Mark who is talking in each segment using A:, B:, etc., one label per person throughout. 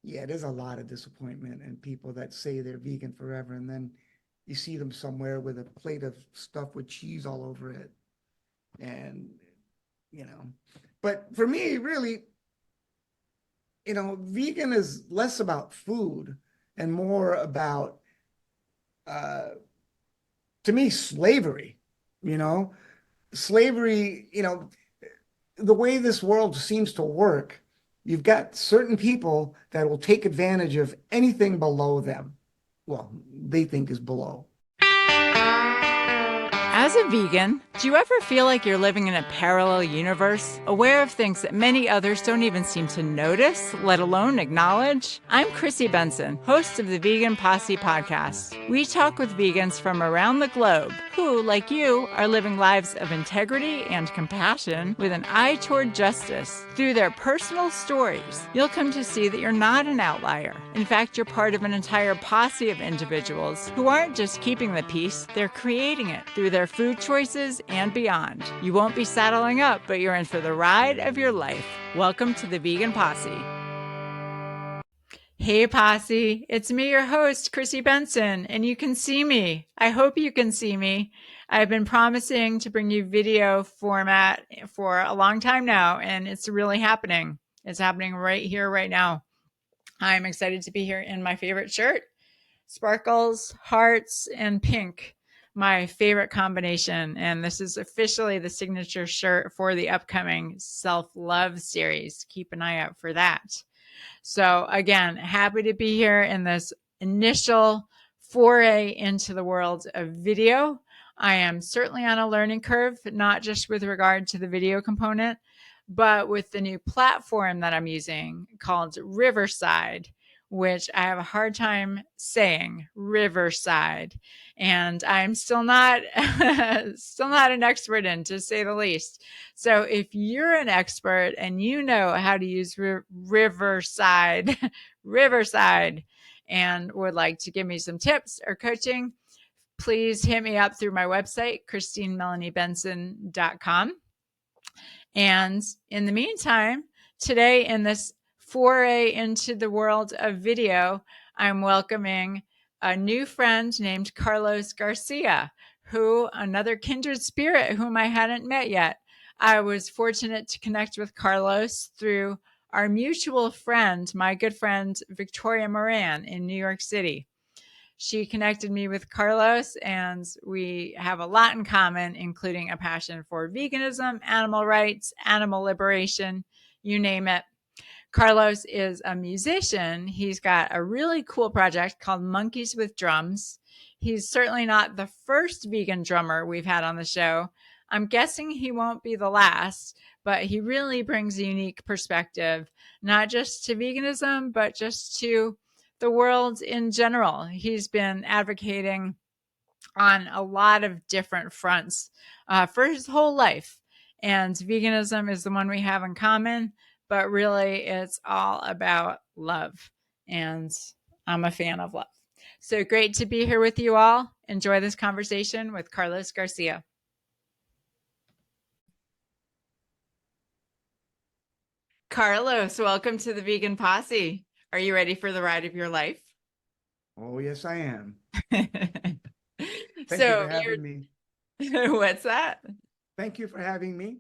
A: yeah, there's a lot of disappointment in people that say they're vegan forever, and then you see them somewhere with a plate of stuff with cheese all over it. And, you know, but for me, really, vegan is less about food and more about, uh, to me, slavery, you know, slavery, the way this world seems to work, you've got certain people that will take advantage of anything below them. Well, they think is below.
B: As a vegan, do you ever feel like you're living in a parallel universe, aware of things that many others don't even seem to notice, let alone acknowledge? I'm Chrissy Benson, host of the Vegan Posse podcast. We talk with vegans from around the globe who, like you, are living lives of integrity and compassion with an eye toward justice. Through their personal stories, you'll come to see that you're not an outlier. In fact, you're part of an entire posse of individuals who aren't just keeping the peace, they're creating it through their food choices and beyond. You won't be saddling up, but you're in for the ride of your life. Welcome to the Vegan Posse. Hey Posse, it's me, your host, Chrissy Benson, and you can see me. I hope you can see me. I've been promising to bring you video format for a long time now, and it's really happening. It's happening right here, right now. I'm excited to be here in my favorite shirt. Sparkles, hearts, and pink. My favorite combination. And this is officially the signature shirt for the upcoming Self-Love series. Keep an eye out for that. So again, happy to be here in this initial foray into the world of video. I am certainly on a learning curve, not just with regard to the video component, but with the new platform that I'm using called Riverside, which I have a hard time saying, Riverside. And I'm still not an expert in, to say the least. So if you're an expert and you know how to use Riverside, Riverside, and would like to give me some tips or coaching, please hit me up through my website, ChristineMelanieBenson.com. And in the meantime, today in this foray into the world of video, I'm welcoming a new friend named Carlos Garcia, another kindred spirit whom I hadn't met yet. I was fortunate to connect with Carlos through our mutual friend, my good friend, Victoria Moran in New York City. She connected me with Carlos, and we have a lot in common, including a passion for veganism, animal rights, animal liberation, you name it. Carlos is a musician. He's got a really cool project called Monkeys with Drums. He's certainly not the first vegan drummer we've had on the show. I'm guessing he won't be the last, but he really brings a unique perspective, not just to veganism, but just to the world in general. He's been advocating on a lot of different fronts for his whole life. And veganism is the one we have in common, but really it's all about love. And I'm a fan of love. So great to be here with you all. Enjoy this conversation with Carlos Garcia. Carlos, welcome to the Vegan Posse. Are you ready for the ride of your life?
A: Oh, yes, I am. Thank you
B: So
A: for having me.
B: What's that?
A: Thank you for having me.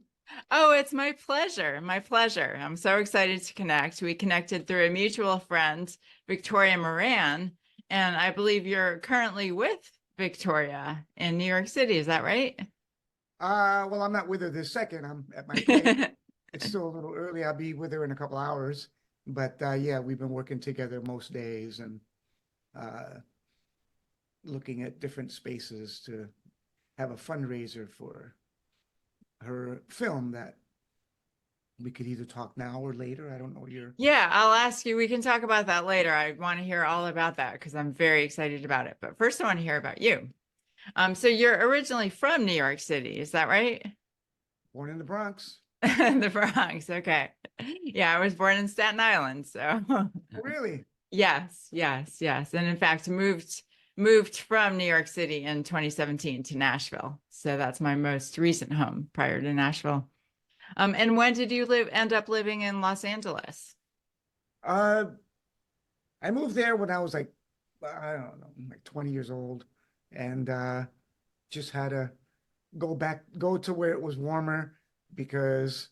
B: Oh, it's my pleasure. My pleasure. I'm so excited to connect. We connected through a mutual friend, Victoria Moran, and I believe you're currently with Victoria in New York City. Is that right?
A: Well, I'm not with her this second. I'm at my place. It's still a little early. I'll be with her in a couple hours. But yeah, we've been working together most days and looking at different spaces to have a fundraiser for her film that we could either talk now or later. I don't know your.
B: Yeah, I'll ask you. We can talk about that later. I want to hear all about that because I'm very excited about it. But first, I want to hear about you. So you're originally from New York City, is that right?
A: Born in the Bronx.
B: The Bronx. Okay. Yeah, I was born in Staten Island. So
A: Oh, really?
B: yes. And in fact, moved from New York City in 2017 to Nashville. So that's my most recent home prior to Nashville. And when did you end up living in Los Angeles?
A: I moved there when I was like, I don't know, like 20 years old, and just had to go to where it was warmer because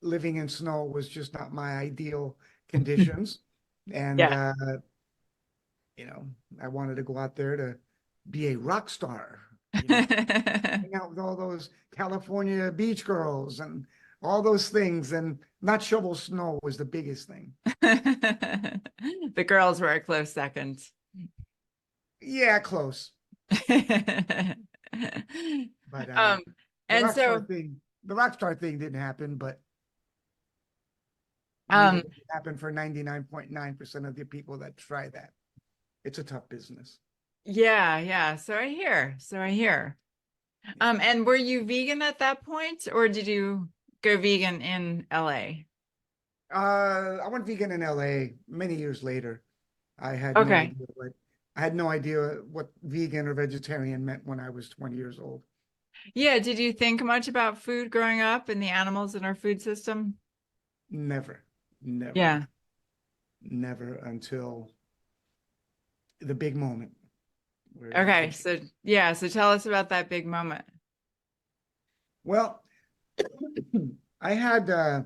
A: living in snow was just not my ideal conditions. And
B: Yeah.
A: I wanted to go out there to be a rock star, you know, hang out with all those California beach girls and all those things, and not shovel snow was the biggest thing.
B: The girls were a close second.
A: Yeah, close. But
B: Um, and so,
A: the rock star thing didn't happen, but neither
B: um,
A: did it happen for 99.9% of the people that try that. It's a tough business.
B: yeah, yeah. So I hear. So I hear.
A: Yeah.
B: And were you vegan at that point, or did you go vegan in LA?
A: I went vegan in LA many years later. I had no
B: Okay.
A: idea what I had no idea what vegan or vegetarian meant when I was 20 years old.
B: Yeah, did you think much about food growing up and the animals in our food system?
A: Never, never,
B: Yeah.
A: never until the big moment where
B: Okay.
A: it,
B: So, yeah, so tell us about that big moment.
A: well, I had uh,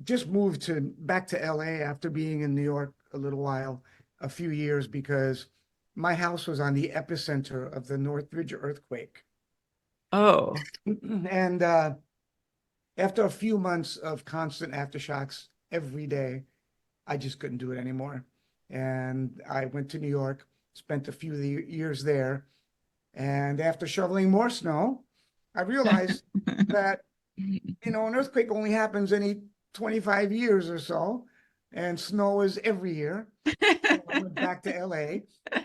A: just moved to back to LA after being in New York a little while, a few years, because my house was on the epicenter of the Northridge earthquake.
B: Oh.
A: And after a few months of constant aftershocks every day, I just couldn't do it anymore. And I went to New York, spent a few years there. And after shoveling more snow, I realized that, an earthquake only happens any 25 years or so, and snow is every year. So I went back to LA.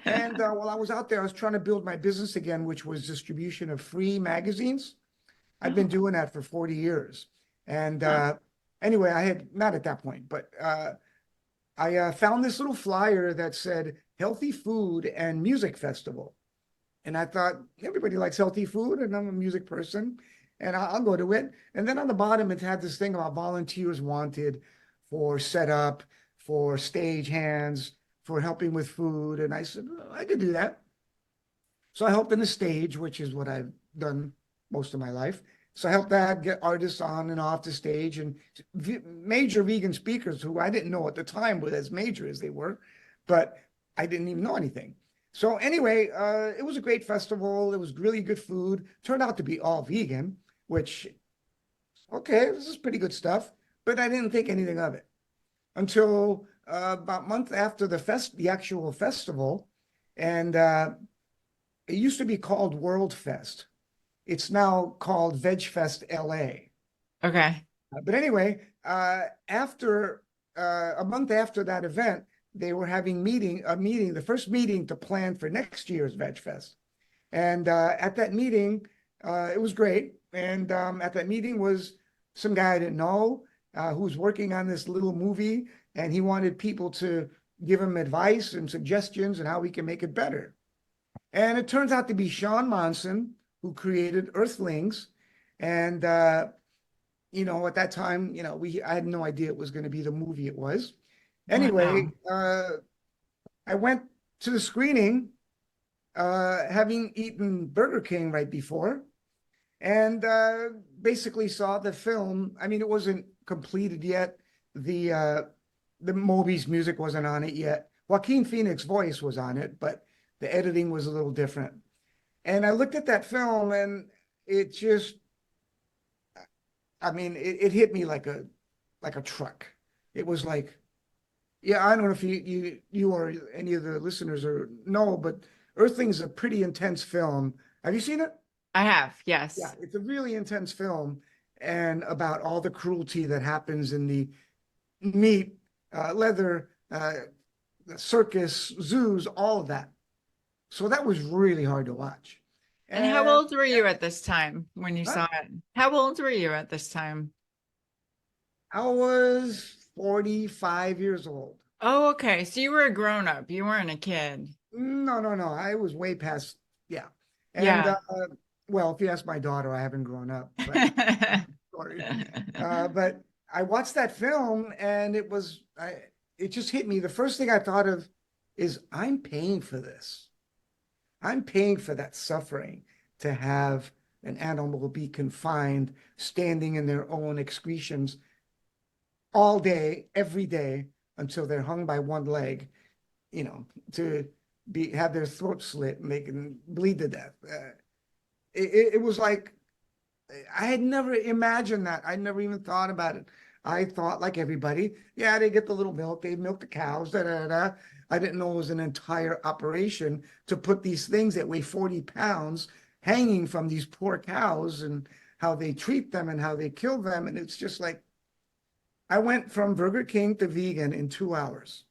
A: And while I was out there, I was trying to build my business again, which was distribution of free magazines. I'd been
B: Oh,
A: doing that for 40 years. And
B: huh.
A: anyway, I had not at that point, but I found this little flyer that said Healthy Food and Music Festival. And I thought, everybody likes healthy food, and I'm a music person, and I'll go to it. And then on the bottom, it had this thing about volunteers wanted for setup, for stage hands, for helping with food. And I said, "Well, I could do that." So I helped in the stage, which is what I've done most of my life. So I helped that get artists on and off the stage, and major vegan speakers who I didn't know at the time were as major as they were, but I didn't even know anything. So anyway, it was a great festival. It was really good food. Turned out to be all vegan, which, okay, this is pretty good stuff, but I didn't think anything of it until about a month after the actual festival, and it used to be called World Fest. It's now called Veg Fest LA.
B: Okay.
A: But anyway, after a month after that event, they were having the first meeting to plan for next year's Veg Fest. And at that meeting, it was great. And at that meeting was some guy I didn't know who was working on this little movie, and he wanted people to give him advice and suggestions and how we can make it better. And it turns out to be Sean Monson, who created Earthlings. And, at that time, I had no idea it was going to be the movie it was. Anyway,
B: Wow.
A: I went to the screening, having eaten Burger King right before, and basically saw the film. I mean, it wasn't completed yet. The Moby's music wasn't on it yet. Joaquin Phoenix's voice was on it, but the editing was a little different. And I looked at that film, and it just, I mean, it hit me like a truck. It was like, yeah, I don't know if you or any of the listeners or know, but Earthling's a pretty intense film. Have you seen it?
B: I have,
A: Yeah,
B: yes.
A: it's a really intense film, and about all the cruelty that happens in the meat, leather, the circus, zoos, all of that. So that was really hard to watch.
B: And how
A: And
B: old were you at this time when you
A: huh?
B: saw it? How old were you at this time?
A: I was 45 years old.
B: Oh, okay. So you were a grown up. You weren't a kid.
A: No, no, no. I was way past, yeah. And
B: Yeah.
A: well, if you ask my daughter, I haven't grown up, but sorry. But I watched that film and it just hit me. The first thing I thought of is I'm paying for this. I'm paying for that suffering to have an animal be confined, standing in their own excretions all day, every day, until they're hung by one leg, to have their throat slit and they can bleed to death. It was like I had never imagined that. I never even thought about it. I thought like everybody, yeah, they get the little milk, they milk the cows, da da da. I didn't know it was an entire operation to put these things that weigh 40 pounds hanging from these poor cows and how they treat them and how they kill them. And it's just like I went from Burger King to vegan in 2 hours.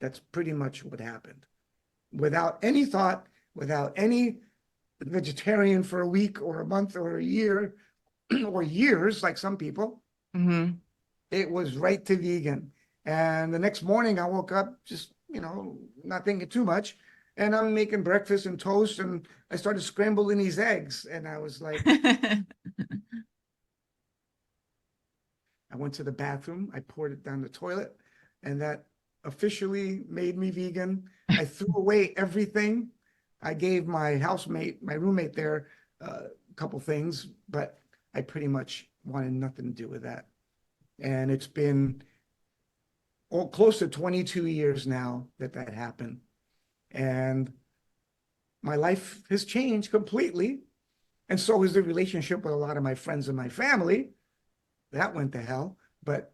A: That's pretty much what happened. Without any thought, without any vegetarian for a week or a month or a year or years, like some people.
B: Mm-hmm.
A: It was right to vegan. And the next morning I woke up just, not thinking too much. And I'm making breakfast and toast and I started scrambling these eggs. And I was like, I went to the bathroom, I poured it down the toilet, and that officially made me vegan. I threw away everything. I gave my housemate, my roommate there, a couple things, but I pretty much wanted nothing to do with that. And it's been close to 22 years now that that happened. And my life has changed completely. And so has the relationship with a lot of my friends and my family. That went to hell, but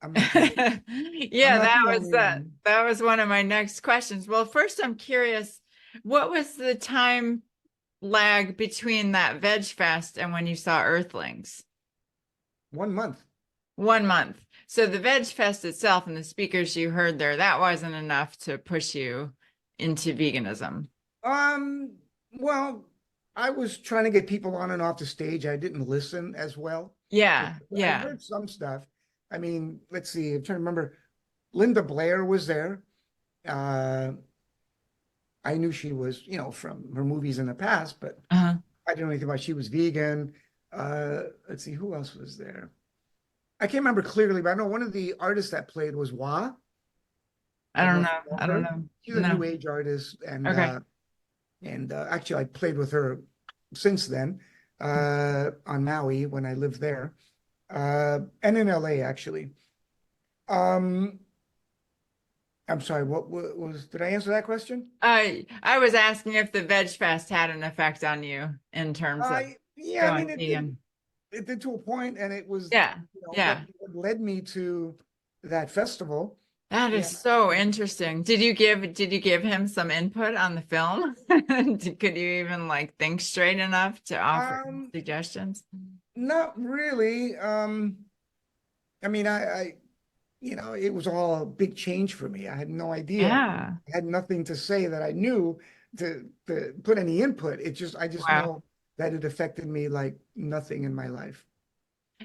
A: I'm not the, I'm
B: Yeah,
A: not
B: that
A: the
B: was
A: only
B: that.
A: one.
B: That was one of my next questions. Well, first, I'm curious, what was the time lag between that veg fest and when you saw Earthlings?
A: 1 month.
B: 1 month. So the veg fest itself and the speakers you heard there, that wasn't enough to push you into veganism.
A: Um, well, I was trying to get people on and off the stage. I didn't listen as well.
B: Yeah,
A: I
B: yeah.
A: heard some stuff. I mean, let's see. I'm trying to remember. Linda Blair was there. Uh, I knew she was, from her movies in the past, but
B: Uh-huh.
A: I didn't know anything about she was vegan. Let's see, who else was there? I can't remember clearly, but I know one of the artists that played was Wah.
B: I
A: I don't
B: don't
A: know
B: know.
A: if you know
B: I don't
A: her.
B: know.
A: She's a
B: No.
A: new age artist,
B: Okay.
A: and actually I played with her since then on Maui when I lived there, and in LA actually. Um, I'm sorry, what was, did I answer that question?
B: I was asking if the veg fest had an effect on you in terms of
A: Yeah, I mean
B: going vegan.
A: it did to a point, and it was,
B: Yeah, yeah.
A: what led me to that festival.
B: That is
A: Yeah.
B: so interesting. Did you give him some input on the film? Could you even like think straight enough to offer
A: Um,
B: suggestions?
A: Not really. I mean, it was all a big change for me. I had no idea.
B: Yeah.
A: I had nothing to say that I knew to put any input. I just
B: Wow.
A: know that it affected me like nothing in my life.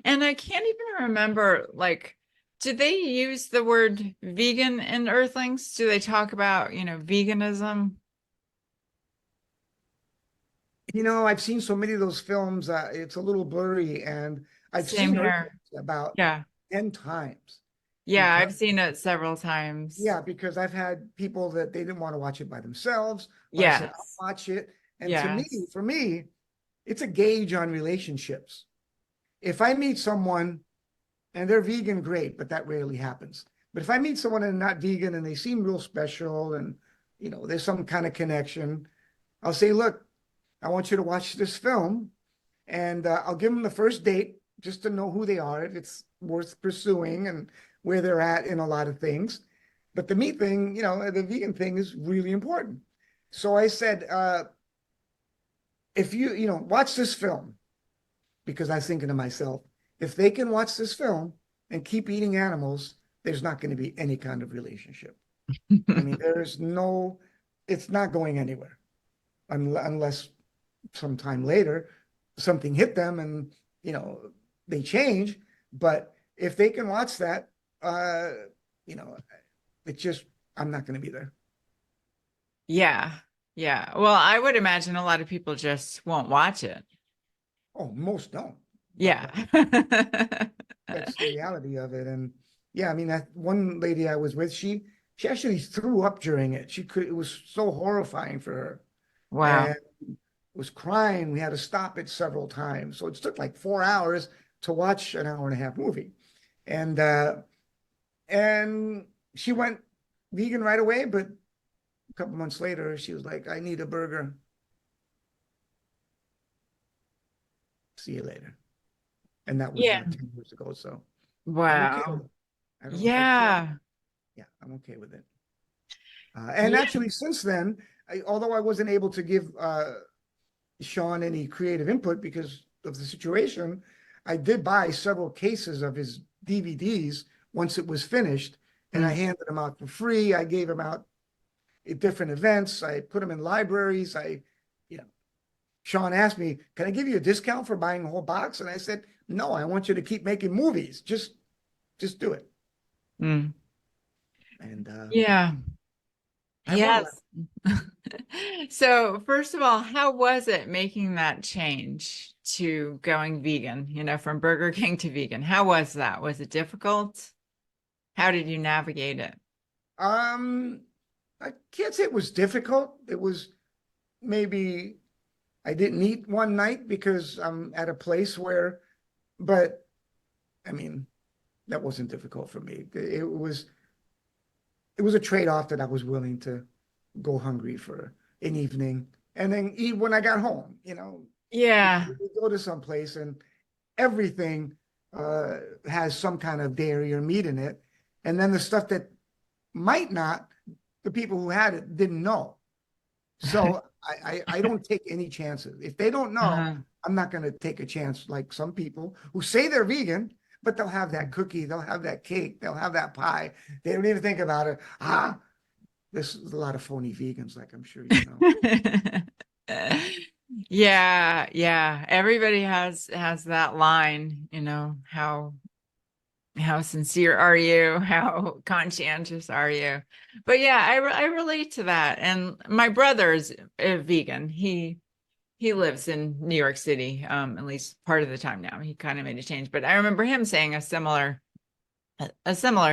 B: And I can't even remember, like, do they use the word vegan in Earthlings? Do they talk about, veganism?
A: I've seen so many of those films, it's a little blurry, and I've
B: Same
A: seen
B: here.
A: Earthlings about
B: Yeah.
A: 10 times
B: Yeah,
A: because
B: I've seen it several times.
A: yeah, because I've had people that they didn't want to watch it by themselves, but I said, I'll
B: Yes.
A: watch it. And
B: Yes.
A: for me, it's a gauge on relationships. If I meet someone and they're vegan, great, but that rarely happens. But if I meet someone and not vegan and they seem real special and there's some kind of connection, I'll say, look, I want you to watch this film, and I'll give them the first date just to know who they are, if it's worth pursuing and where they're at in a lot of things. But the meat thing, the vegan thing is really important. So I said, if watch this film, because I was thinking to myself, if they can watch this film and keep eating animals, there's not going to be any kind of relationship. I mean, it's not going anywhere unless sometime later something hit them and, they change. But if they can watch that, uh, you know, it's just, I'm not going to be there.
B: Yeah. Yeah. Well, I would imagine a lot of people just won't watch it.
A: Oh, most don't. But
B: Yeah.
A: that's the reality of it. And yeah, I mean, that one lady I was with, she actually threw up during it. She could, it was so horrifying for her
B: Wow.
A: and was crying. We had to stop it several times. So it took like 4 hours to watch an hour and a half movie. And and she went vegan right away, but a couple months later, she was like, I need a burger. See you later. And that was
B: Yeah.
A: 10 years ago. So I'm okay with
B: Wow.
A: it. I can't,
B: Yeah.
A: yeah, I'm okay with it. And actually, since then, although I wasn't able to give Sean any creative input because of the situation, I did buy several cases of his DVDs once it was finished, and I
B: Mm.
A: handed them out for free. I gave them out at different events. I put them in libraries. You know, Sean asked me, "Can I give you a discount for buying a whole box?" And I said, "No, I want you to keep making movies. Just do it."
B: Mm.
A: And
B: Yeah.
A: I will.
B: Yes. So, first of all, how was it making that change to going vegan, from Burger King to vegan? How was that? Was it difficult? How did you navigate it?
A: Um, I can't say it was difficult. It was maybe I didn't eat one night because I'm at a place where, but I mean, that wasn't difficult for me. It was a trade-off that I was willing to go hungry for an evening and then eat when I got home, because
B: Yeah.
A: we go to some place and everything has some kind of dairy or meat in it. And then the stuff that might not, the people who had it didn't know. So I don't take any chances. If they don't know,
B: Uh-huh.
A: I'm not going to take a chance like some people who say they're vegan, but they'll have that cookie, they'll have that cake, they'll have that pie. They don't even think about it. There's a lot of phony vegans, like I'm sure you know.
B: Yeah, yeah. Everybody has that line, how sincere are you? How conscientious are you? But yeah, I relate to that. And my brother's a vegan. He lives in New York City, at least part of the time now. He kind of made a change, but I remember him saying a similar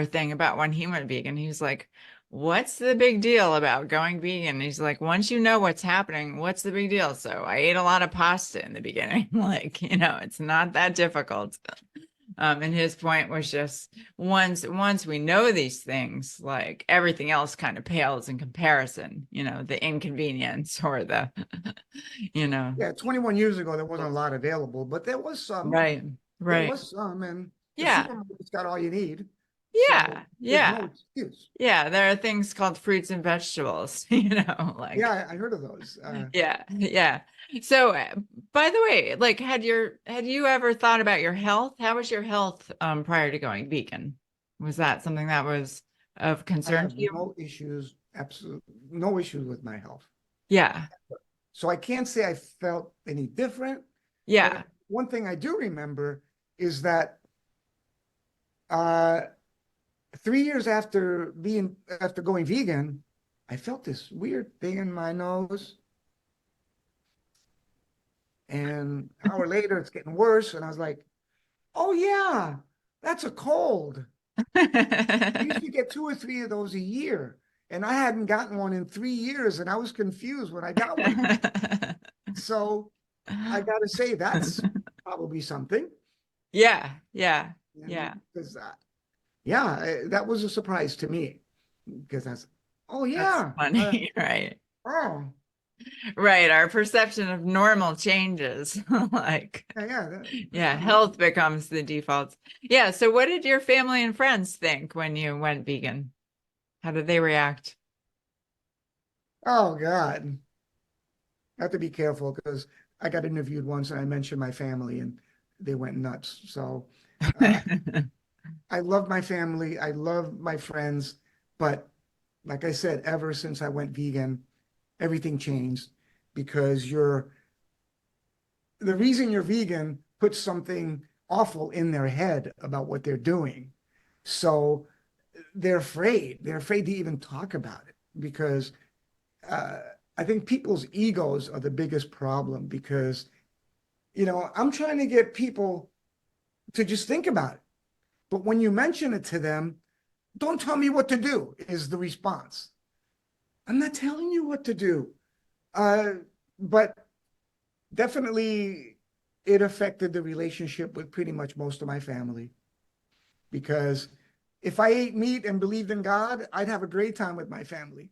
B: thing about when he went vegan. He was like, "What's the big deal about going vegan?" He's like, "Once you know what's happening, what's the big deal?" So I ate a lot of pasta in the beginning. Like, it's not that difficult. And his point was just once we know these things, like everything else kind of pales in comparison, the inconvenience or the, you know,
A: Yeah, 21 years ago, there wasn't a lot available, but there was some.
B: right,
A: There
B: right.
A: was some, and the
B: Yeah,
A: supermarket's got all you need. So
B: yeah,
A: there's no
B: yeah.
A: excuse.
B: Yeah, there are things called fruits and vegetables,
A: Yeah,
B: like
A: I heard of those.
B: yeah, yeah. So, by the way, like had you ever thought about your health? How was your health prior to going vegan? Was that something that was of
A: I
B: concern
A: have
B: to you?
A: no issues, absolutely no issues with my health.
B: Yeah.
A: So I can't say I felt any different,
B: Yeah.
A: but one thing I do remember is that uh, 3 years after going vegan, I felt this weird thing in my nose, and an hour later it's getting worse, and I was like, "Oh yeah, that's a cold." I used to get 2 or 3 of those a year, and I hadn't gotten one in 3 years, and I was confused when I got one again. So I got to say that's probably something.
B: Yeah, yeah,
A: And
B: yeah.
A: because yeah, that was a surprise to me because that's oh
B: That's
A: yeah,
B: funny, right?
A: oh
B: Right. Our perception of normal changes. Like,
A: yeah, yeah, that's
B: yeah,
A: not normal.
B: health becomes the default. Yeah. So, what did your family and friends think when you went vegan? How did they react?
A: Oh God, I have to be careful because I got interviewed once and I mentioned my family and they went nuts. So uh, I love my family, I love my friends, but like I said, ever since I went vegan, everything changed because the reason you're vegan puts something awful in their head about what they're doing. So they're afraid. They're afraid to even talk about it because uh, I think people's egos are the biggest problem because, I'm trying to get people to just think about it. But when you mention it to them, don't tell me what to do, is the response. I'm not telling you what to do. Uh, but definitely it affected the relationship with pretty much most of my family because if I ate meat and believed in God, I'd have a great time with my family.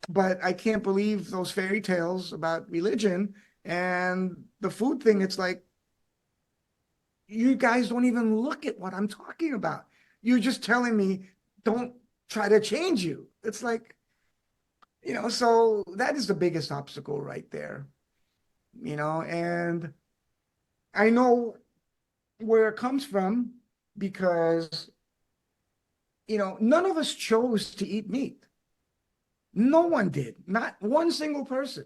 A: But I can't believe those fairy tales about religion and the food thing. It's like, you guys don't even look at what I'm talking about. You're just telling me, don't try to change you. It's like, so that is the biggest obstacle right there, and I know where it comes from because, none of us chose to eat meat. No one did, not one single person.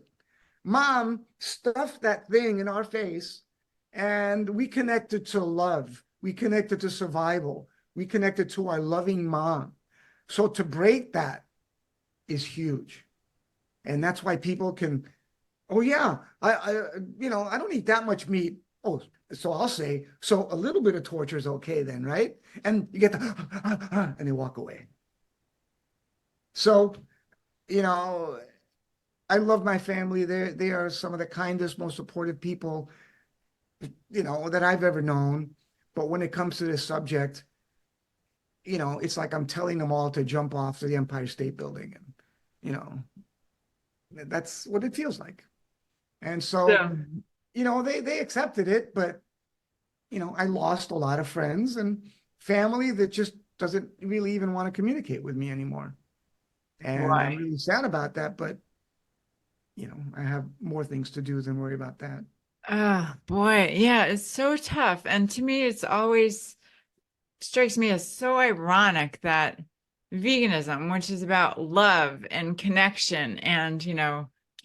A: Mom stuffed that thing in our face, and we connected to love. We connected to survival. We connected to our loving mom. So to break that is huge. And that's why people can, oh yeah, I don't eat that much meat. Oh, so I'll say, so a little bit of torture is okay then, right? And you get the, and they walk away. So, you know, I love my family. They are some of the kindest, most supportive people, that I've ever known. But when it comes to this subject, it's like I'm telling them all to jump off the Empire State Building. And, you know, that's what it feels like. And so,
B: So,
A: they accepted it, but, I lost a lot of friends and family that just doesn't really even want to communicate with me anymore. And I'm
B: right.
A: really sad about that, but, I have more things to do than worry about that.
B: Oh boy, yeah, it's so tough. And to me, it's always strikes me as so ironic that veganism, which is about love and connection and,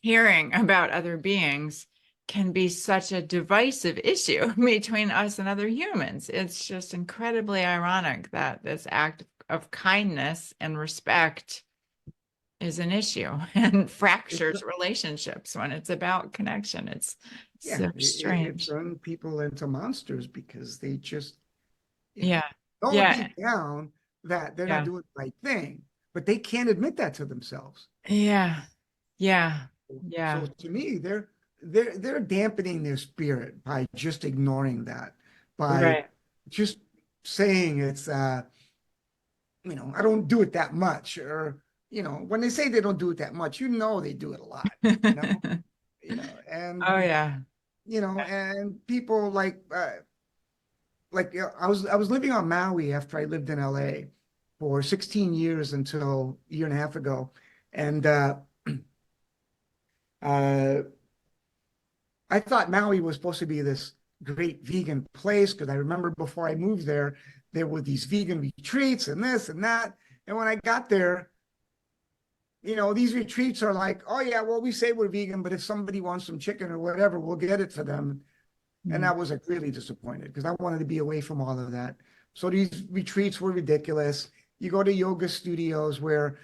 B: caring about other beings, can be such a divisive issue between us and other humans. It's just incredibly ironic that this act of kindness and respect is an issue and
A: It's
B: fractures relationships when it's about connection. It's
A: Yeah,
B: so
A: it
B: strange.
A: turned people into monsters because they just, you know,
B: Yeah.
A: know
B: Yeah.
A: deep down that they're not
B: Yeah.
A: doing the right thing, but they can't admit that to themselves.
B: Yeah. Yeah.
A: So
B: Yeah.
A: to me, they're dampening their spirit by just ignoring that, by
B: Right.
A: just saying it's I don't do it that much, or when they say they don't do it that much, they do it a lot, you know, and
B: Oh yeah.
A: and people I was living on Maui after I lived in LA for 16 years until a year and a half ago. And uh, I thought Maui was supposed to be this great vegan place because I remember before I moved there were these vegan retreats and this and that. And when I got there, these retreats are like, oh yeah, well, we say we're vegan, but if somebody wants some chicken or whatever, we'll get it for them. And
B: Mm.
A: I was like really disappointed because I wanted to be away from all of that. So these retreats were ridiculous. You go to yoga studios where,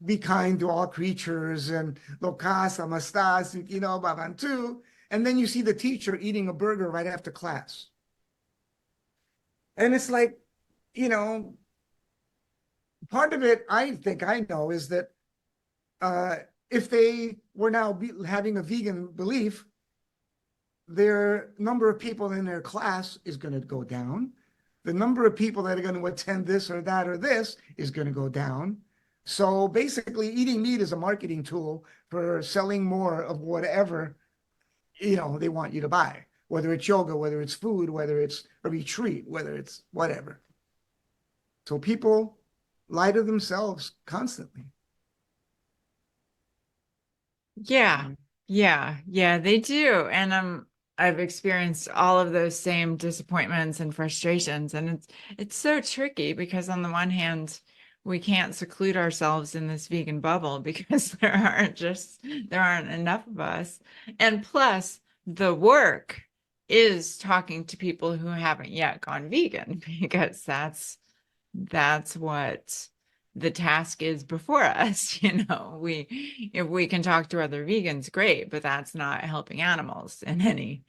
A: be kind to all creatures and lokasa, mastas, babantu. And then you see the teacher eating a burger right after class. And it's like, you know, part of it I think I know is that uh, if they were now having a vegan belief, their number of people in their class is going to go down. The number of people that are going to attend this or that or this is going to go down. So basically, eating meat is a marketing tool for selling more of whatever they want you to buy, whether it's yoga, whether it's food, whether it's a retreat, whether it's whatever. So people lie to themselves constantly.
B: Yeah. Yeah. Yeah, they do. And I've experienced all of those same disappointments and frustrations. And it's so tricky because on the one hand, we can't seclude ourselves in this vegan bubble because there aren't enough of us. And plus the work is talking to people who haven't yet gone vegan because that's what the task is before us. We if we can talk to other vegans, great, but that's not helping animals in any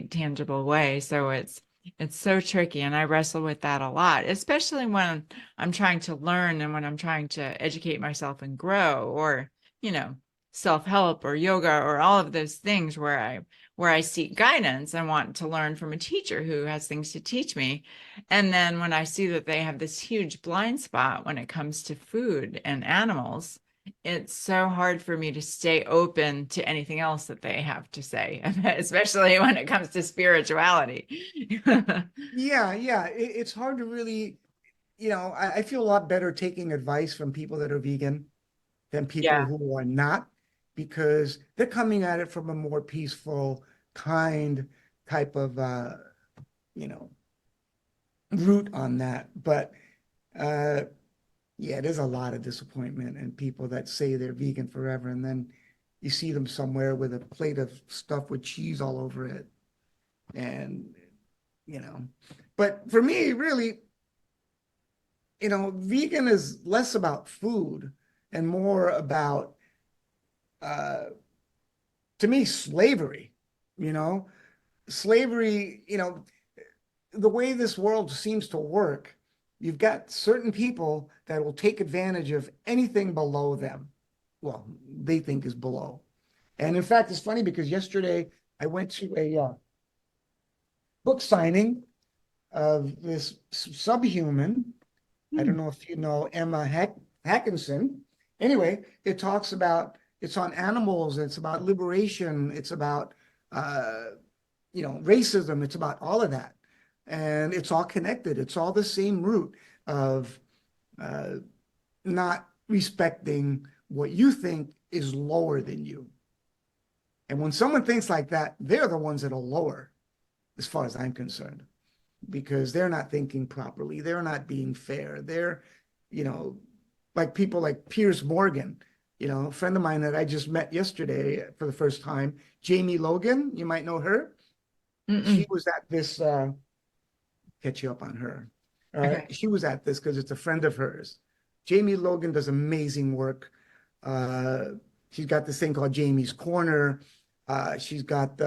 B: tangible way. So It's so tricky, and I wrestle with that a lot, especially when I'm trying to learn and when I'm trying to educate myself and grow, or, you know, self-help or yoga or all of those things where I seek guidance and want to learn from a teacher who has things to teach me. And then when I see that they have this huge blind spot when it comes to food and animals, it's so hard for me to stay open to anything else that they have to say, especially when it comes to spirituality.
A: Yeah, yeah. It's hard to really, I feel a lot better taking advice from people that are vegan than people
B: Yeah.
A: who are not, because they're coming at it from a more peaceful, kind type of, you know, route on that. But uh, yeah, there's a lot of disappointment in people that say they're vegan forever, and then you see them somewhere with a plate of stuff with cheese all over it. And, you know, but for me, really, vegan is less about food and more about, uh, to me, slavery. You know, slavery, the way this world seems to work, you've got certain people that will take advantage of anything below them. Well, they think is below. And in fact, it's funny because yesterday I went to a book signing of this subhuman. I
B: Hmm.
A: don't know if you know Emma Hackinson. Anyway, it's on animals, it's about liberation, it's about uh, racism, it's about all of that. And it's all connected. It's all the same root of uh, not respecting what you think is lower than you. And when someone thinks like that, they're the ones that are lower, as far as I'm concerned, because they're not thinking properly. They're not being fair. They're, you know, like people like Piers Morgan, a friend of mine that I just met yesterday for the first time, Jamie Logan, you might know her. She
B: Mm-mm.
A: was at this, catch you up on her.
B: Okay.
A: She was at this because it's a friend of hers. Jamie Logan does amazing work. Uh, she's got this thing called Jamie's Corner. She's got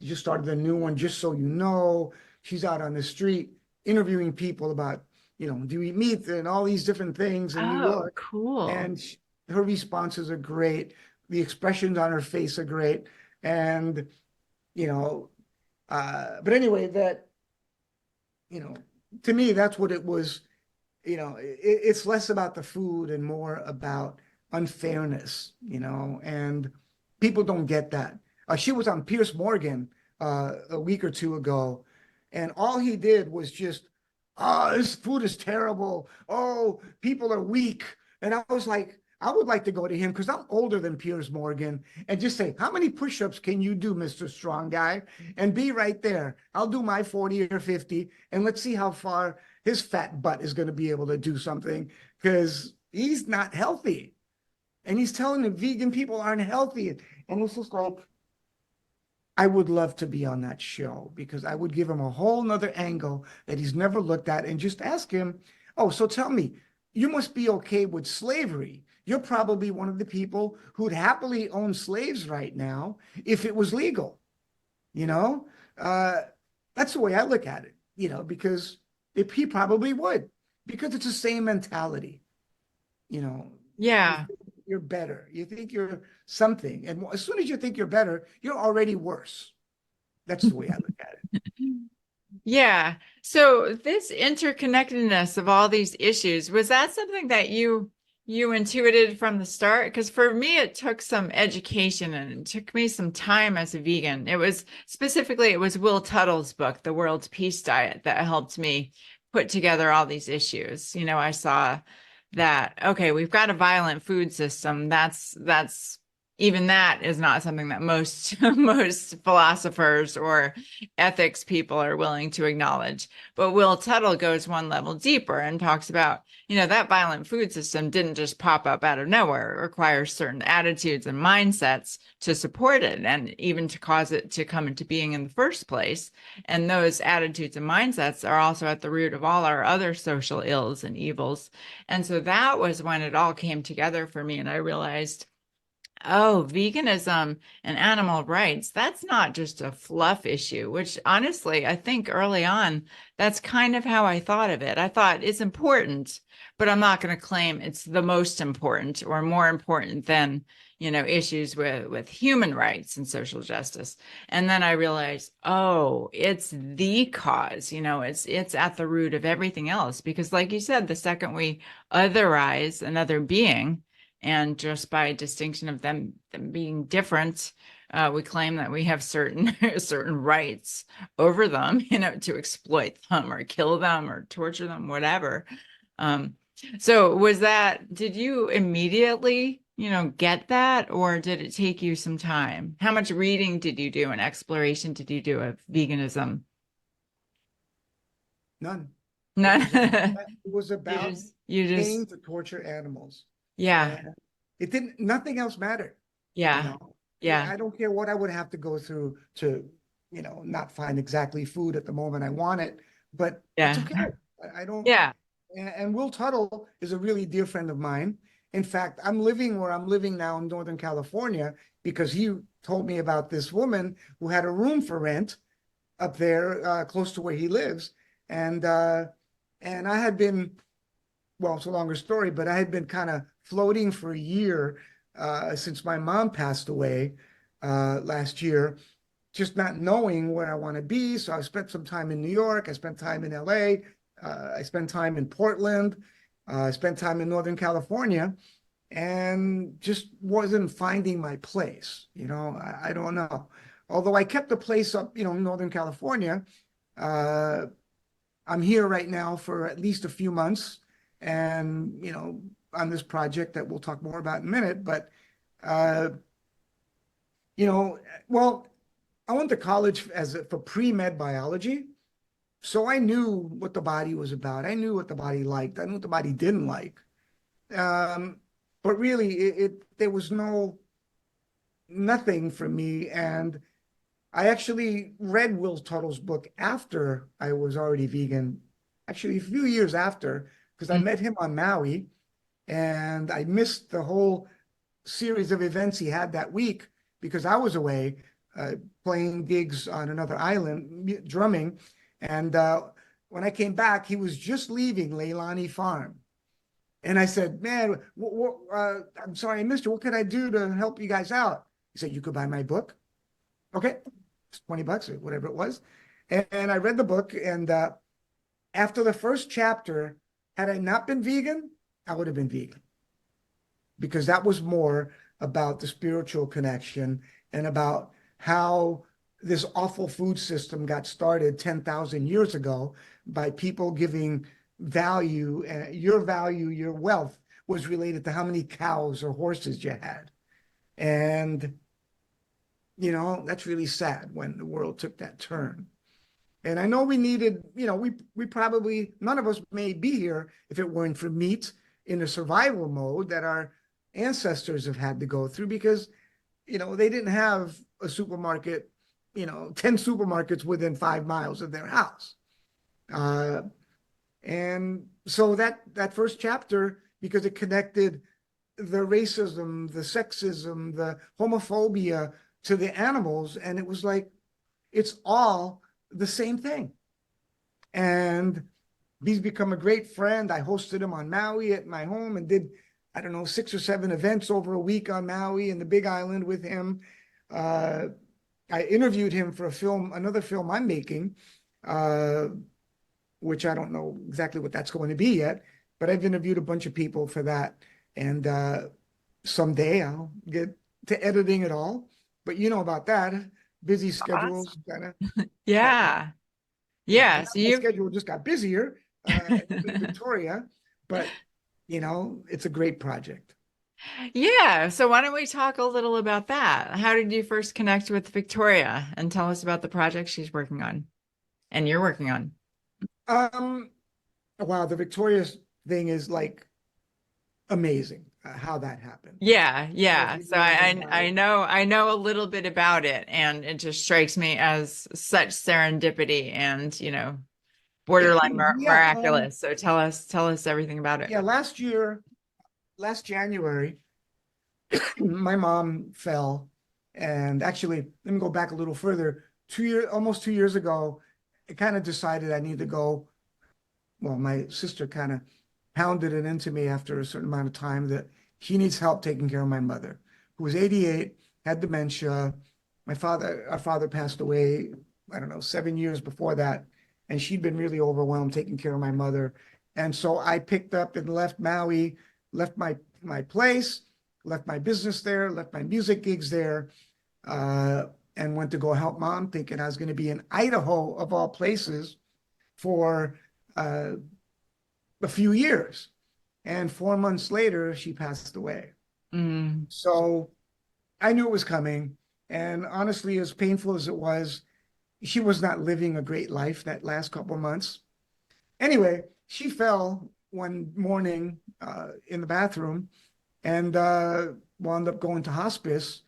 A: just started a new one, just so you know. She's out on the street interviewing people about, do you eat meat and all these different things in New
B: Oh,
A: York.
B: cool.
A: And her responses are great. The expressions on her face are great. And, you know, but anyway, you know, to me, that's what it was. It's less about the food and more about unfairness, and people don't get that. She was on Piers Morgan a week or two ago, and all he did was just, oh, this food is terrible. Oh, people are weak. And I was like, I would like to go to him because I'm older than Piers Morgan and just say, how many push-ups can you do, Mr. Strong Guy? And be right there. I'll do my 40 or 50, and let's see how far his fat butt is going to be able to do something, because he's not healthy. And he's telling the vegan people aren't healthy. And it's just like, I would love to be on that show because I would give him a whole nother angle that he's never looked at and just ask him, oh, so tell me, you must be okay with slavery. You're probably one of the people who'd happily own slaves right now if it was legal, you know? Uh, that's the way I look at it, because if he probably would, because it's the same mentality, you know, you
B: Yeah.
A: think you're better, you think you're something. And as soon as you think you're better, you're already worse. That's the way I look at it.
B: Yeah. So this interconnectedness of all these issues, was that something that you intuited from the start? Because for me, it took some education and it took me some time as a vegan. It was Will Tuttle's book, The World's Peace Diet, that helped me put together all these issues. I saw that, okay, we've got a violent food system. That's even that is not something that most most philosophers or ethics people are willing to acknowledge. But Will Tuttle goes one level deeper and talks about, that violent food system didn't just pop up out of nowhere. It requires certain attitudes and mindsets to support it and even to cause it to come into being in the first place. And those attitudes and mindsets are also at the root of all our other social ills and evils. And so that was when it all came together for me. And I realized Oh, veganism and animal rights, that's not just a fluff issue, which honestly, I think early on, that's kind of how I thought of it. I thought it's important, but I'm not going to claim it's the most important or more important than, issues with human rights and social justice. And then I realized, oh, it's the cause, it's at the root of everything else. Because like you said, the second we otherize another being, and just by distinction of them being different, we claim that we have certain certain rights over them, to exploit them or kill them or torture them, whatever. Um, so did you immediately, get that, or did it take you some time? How much reading did you do and exploration did you do of veganism?
A: None. It
B: No,
A: was about it was
B: you
A: about
B: just,
A: paying to torture animals.
B: yeah,
A: And it didn't, nothing else mattered. You
B: yeah,
A: know,
B: yeah,
A: I don't care what I would have to go through to, not find exactly food at the moment I want it, but it's
B: yeah,
A: okay. I don't,
B: yeah.
A: and Will Tuttle is a really dear friend of mine. In fact, I'm living where I'm living now in Northern California because he told me about this woman who had a room for rent up there, close to where he lives. And, uh, and I had been, well, it's a longer story, but I had been kind of floating for a year, since my mom passed away, last year, just not knowing where I want to be. So I spent some time in New York. I spent time in LA. I spent time in Portland. I spent time in Northern California and just wasn't finding my place. I don't know. Although I kept the place up, in Northern California, uh, I'm here right now for at least a few months, and on this project that we'll talk more about in a minute. But uh, you know, well, I went to college for pre-med biology, so I knew what the body was about. I knew what the body liked. I knew what the body didn't like. Um, but really, there was nothing for me. And I actually read Will Tuttle's book after I was already vegan, actually a few years after, because I
B: Mm.
A: met him on Maui and I missed the whole series of events he had that week because I was away, uh, playing gigs on another island, drumming. And when I came back, he was just leaving Leilani Farm. And I said, man, I'm sorry I missed you. What can I do to help you guys out? He said, you could buy my book. Okay, it's $20 or whatever it was. And I read the book. And after the first chapter, had I not been vegan, I would have been vegan because that was more about the spiritual connection and about how this awful food system got started 10,000 years ago by people giving value, your wealth was related to how many cows or horses you had. And, that's really sad when the world took that turn. And I know we needed, we probably, none of us may be here if it weren't for meat in the survival mode that our ancestors have had to go through because, they didn't have a supermarket, 10 supermarkets within 5 miles of their house. Uh, and so that first chapter, because it connected the racism, the sexism, the homophobia to the animals, and it was like, it's all the same thing. And he's become a great friend. I hosted him on Maui at my home and did, I don't know, 6 or 7 events over a week on Maui and the Big Island with him. Uh, I interviewed him for another film I'm making, uh, which I don't know exactly what that's going to be yet, but I've interviewed a bunch of people for that. And someday I'll get to editing it all. But you know about that, busy schedules,
B: Awesome.
A: kind of.
B: Yeah.
A: Yeah,
B: Yeah.
A: well,
B: So
A: my
B: you've,
A: schedule just got busier, in Victoria, but it's a great project.
B: yeah. So why don't we talk a little about that? How did you first connect with Victoria and tell us about the project she's working on and you're working on?
A: Um, wow, the Victoria thing is like amazing, how that happened.
B: Yeah,
A: As
B: yeah.
A: you
B: So
A: may know
B: I know a little bit about it, and it just strikes me as such serendipity and borderline
A: yeah,
B: miraculous. So tell us everything about it.
A: yeah, last January, my mom fell. And actually, let me go back a little further. Almost 2 years ago, I kind of decided I need to go. Well, my sister kind of pounded it into me after a certain amount of time that she needs help taking care of my mother, who was 88, had dementia. Our father passed away, I don't know, 7 years before that. And she'd been really overwhelmed taking care of my mother. And so I picked up and left Maui, left my place, left my business there, left my music gigs there, uh, and went to go help mom, thinking I was going to be in Idaho, of all places, for uh, a few years. And 4 months later, she passed away.
B: Mm.
A: So I knew it was coming. And honestly, as painful as it was, she was not living a great life that last couple of months. Anyway, she fell one morning in the bathroom and wound up going to hospice.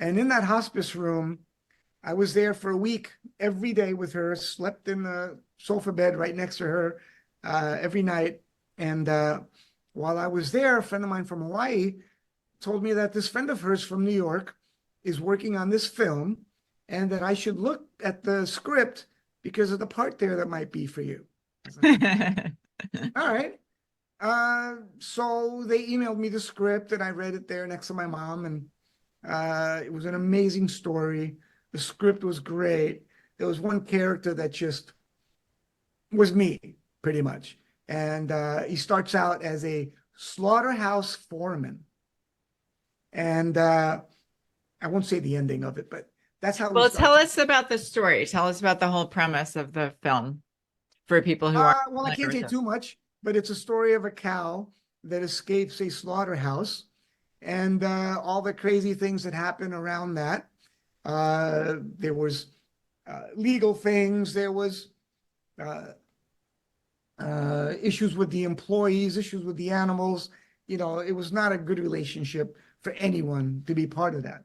A: And in that hospice room, I was there for a week every day with her, slept in the sofa bed right next to her every night. And while I was there, a friend of mine from Hawaii told me that this friend of hers from New York is working on this film and that I should look at the script because of the part there that might be for you. I was like, okay, all right. So they emailed me the script and I read it there next to my mom, and it was an amazing story. The script was great. There was one character that just was me, pretty much. And he starts out as a slaughterhouse foreman. And I won't say the ending of it, but that's how he
B: Well, tell
A: starts.
B: us about the story. Tell us about the whole premise of the film for people who aren't
A: Well, I
B: familiar
A: can't
B: with
A: say
B: it.
A: too much, but it's a story of a cow that escapes a slaughterhouse and all the crazy things that happen around that. There was legal things. There was uh, issues with the employees, issues with the animals. It was not a good relationship for anyone to be part of that.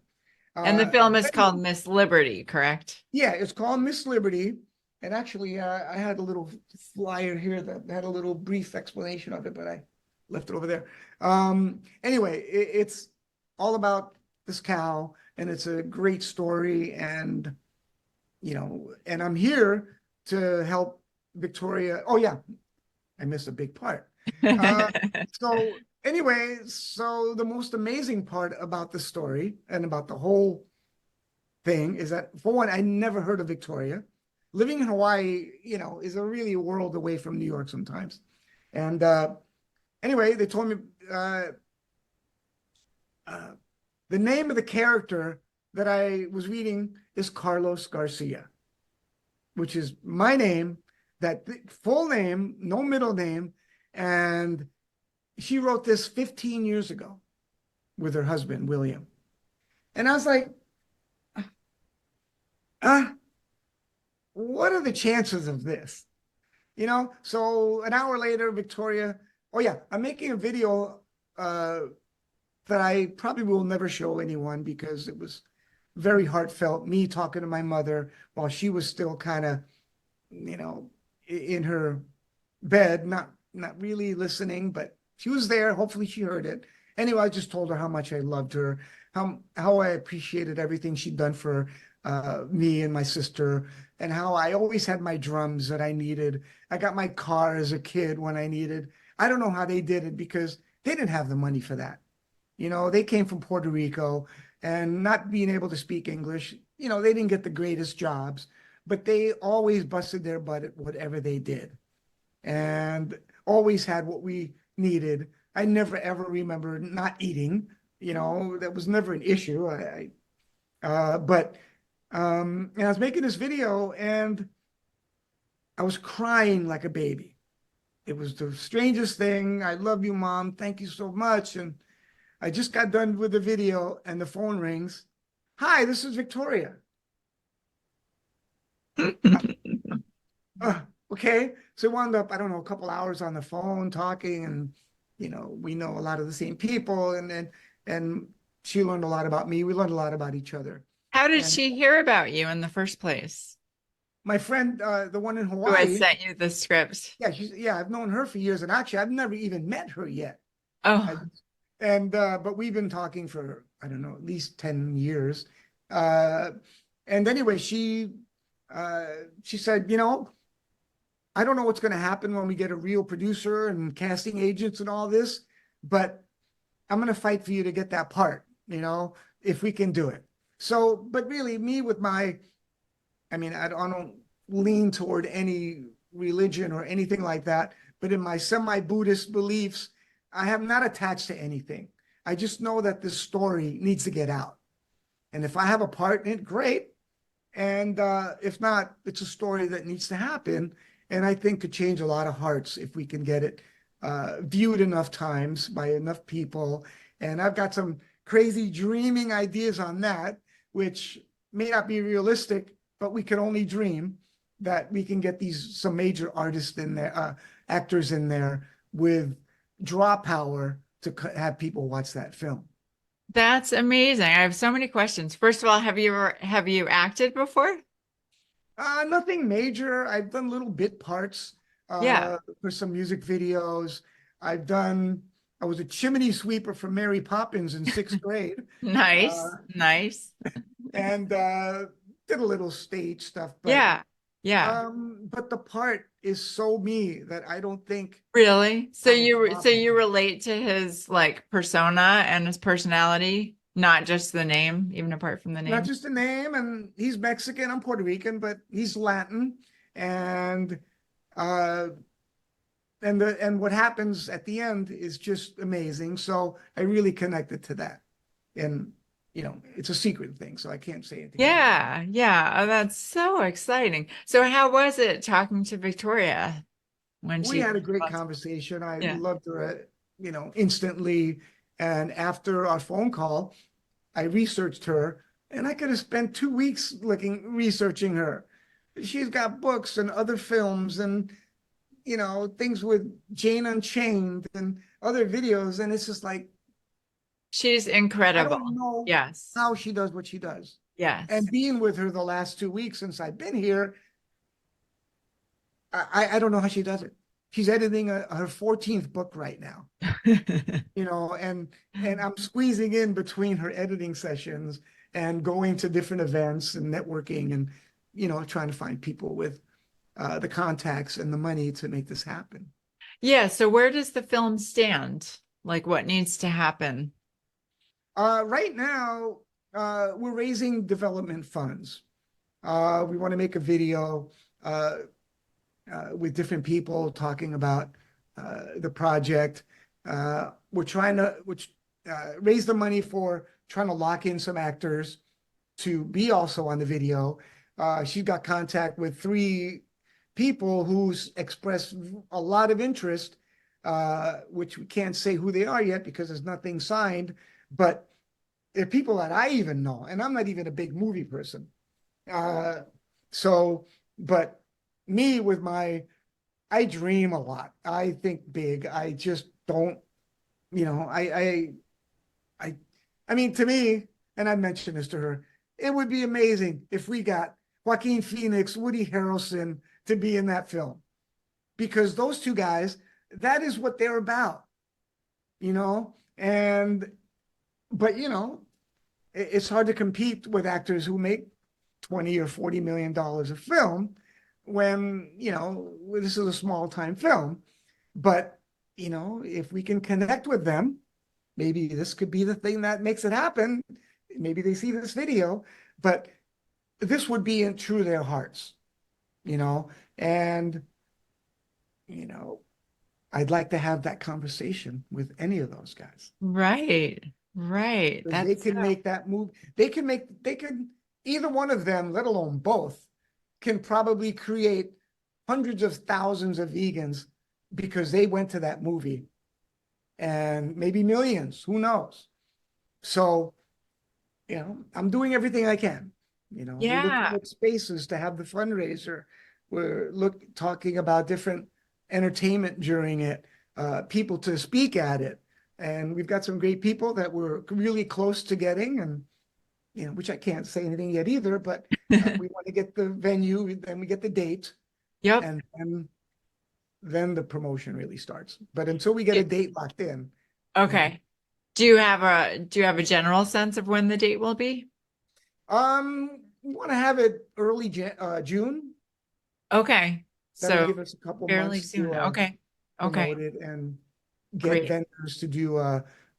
B: And the film is
A: But anyway,
B: called Miss Liberty, correct?
A: yeah, it's called Miss Liberty. And actually, I had a little flyer here that had a little brief explanation of it, but I left it over there. Anyway, it's all about this cow, and it's a great story. And I'm here to help Victoria. Oh, yeah, I missed a big part. Uh, so anyway, so the most amazing part about the story and about the whole thing is that, for one, I never heard of Victoria. Living in Hawaii, is a really world away from New York sometimes. And anyway, they told me uh, uh, the name of the character that I was reading is Carlos Garcia, which is my name, that full name, no middle name. And she wrote this 15 years ago with her husband, William. And I was like, uh, what are the chances of this? So an hour later, Victoria, oh yeah, I'm making a video uh, that I probably will never show anyone because it was very heartfelt. Me talking to my mother while she was still kind of, in her bed, not really listening, but she was there. Hopefully she heard it. Anyway, I just told her how much I loved her, how I appreciated everything she'd done for me and my sister, and how I always had my drums that I needed. I got my car as a kid when I needed. I don't know how they did it because they didn't have the money for that. They came from Puerto Rico and not being able to speak English, they didn't get the greatest jobs, but they always busted their butt at whatever they did and always had what we needed. I never ever remember not eating. That was never an issue. But and I was making this video and I was crying like a baby. It was the strangest thing. I love you, Mom. Thank you so much. And I just got done with the video and the phone rings. Hi, this is Victoria. Uh, okay. So we wound up, I don't know, a couple hours on the phone talking, and we know a lot of the same people, and she learned a lot about me. We learned a lot about each other.
B: How did
A: And
B: she hear about you in the first place?
A: my friend, the one in
B: Who had
A: Hawaii,
B: sent you the script?
A: yeah, I've known her for years, and actually I've never even met her yet. I,
B: Oh,
A: And but we've been talking for, I don't know, at least 10 years. Uh, and anyway, uh, she said, I don't know what's going to happen when we get a real producer and casting agents and all this, but I'm going to fight for you to get that part, if we can do it. So, but really, me with my, I mean, I don't lean toward any religion or anything like that, but in my semi-Buddhist beliefs, I am not attached to anything. I just know that this story needs to get out. And if I have a part in it, great. And if not, it's a story that needs to happen. And I think could change a lot of hearts if we can get it viewed enough times by enough people. And I've got some crazy dreaming ideas on that, which may not be realistic, but we can only dream that we can get some major artists in there, actors in there with draw power to have people watch that film.
B: That's amazing. I have so many questions. First of all, have you acted before?
A: Nothing major. I've done little bit parts
B: Yeah.
A: for some music videos. I've done, I was a chimney sweeper for Mary Poppins in sixth grade. Uh,
B: Nice. Nice.
A: and did a little stage stuff,
B: Yeah. Yeah.
A: but the part is so me that I don't think
B: Really? So
A: I would
B: so
A: flop in
B: you
A: it.
B: relate to his like persona and his personality, not just the name, even apart from the
A: Not
B: name.
A: just a name, and he's Mexican, I'm Puerto Rican, but he's Latin, and uh, and what happens at the end is just amazing. So I really connected to that, and it's a secret thing, so I can't say anything more than that.
B: Yeah. Yeah. Oh, that's so exciting. So how was it talking to Victoria when
A: We
B: she
A: had a great
B: first-
A: conversation. I
B: Yeah.
A: loved her, instantly. And after our phone call, I researched her, and I could have spent 2 weeks researching her. She's got books and other films and things with Jane Unchained and other videos, and it's just like
B: She's
A: I
B: incredible.
A: don't know
B: Yes.
A: how she does what she does.
B: Yes.
A: And being with her the last 2 weeks since I've been here, I don't know how she does it. She's editing her 14th book right now, and I'm squeezing in between her editing sessions and going to different events and networking and trying to find people with the contacts and the money to make this happen.
B: Yeah, so where does the film stand? Like what needs to happen?
A: Right now, we're raising development funds. We want to make a video uh, with different people talking about the project. We're trying to raise the money for trying to lock in some actors to be also on the video. She's got contact with 3 people who's expressed a lot of interest, which we can't say who they are yet because there's nothing signed, but they're people that I even know, and I'm not even a big movie person. Uh, so, but me with I dream a lot. I think big. I just don't, you know, I, I mean, to me, and I mentioned this to her, it would be amazing if we got Joaquin Phoenix, Woody Harrelson to be in that film because those 2 guys, that is what they're about, and, but, it's hard to compete with actors who make 20 or $40 million a film when, this is a small time film. But, if we can connect with them, maybe this could be the thing that makes it happen. Maybe they see this video, but this would be in true their hearts, and, you know, I'd like to have that conversation with any of those guys
B: Right. Right.
A: because they
B: That's
A: can make that move. Either one of them, let alone both, can probably create hundreds of thousands of vegans because they went to that movie and maybe millions, who knows? So, I'm doing everything I can. We're looking
B: yeah.
A: at spaces to have the fundraiser. We're talking about different entertainment during it, people to speak at it. And we've got some great people that we're really close to getting, and which I can't say anything yet either, but we want to get the venue, then we get the date,
B: Yep.
A: and then the promotion really starts. But until we get a date locked in, you know,
B: Okay. Do you have a general sense of when the date will be?
A: We want to have it early June.
B: Okay.
A: That'll
B: So
A: give us a couple
B: fairly
A: months
B: soon.
A: to
B: Okay.
A: promote
B: Okay.
A: it and get
B: Great.
A: vendors to do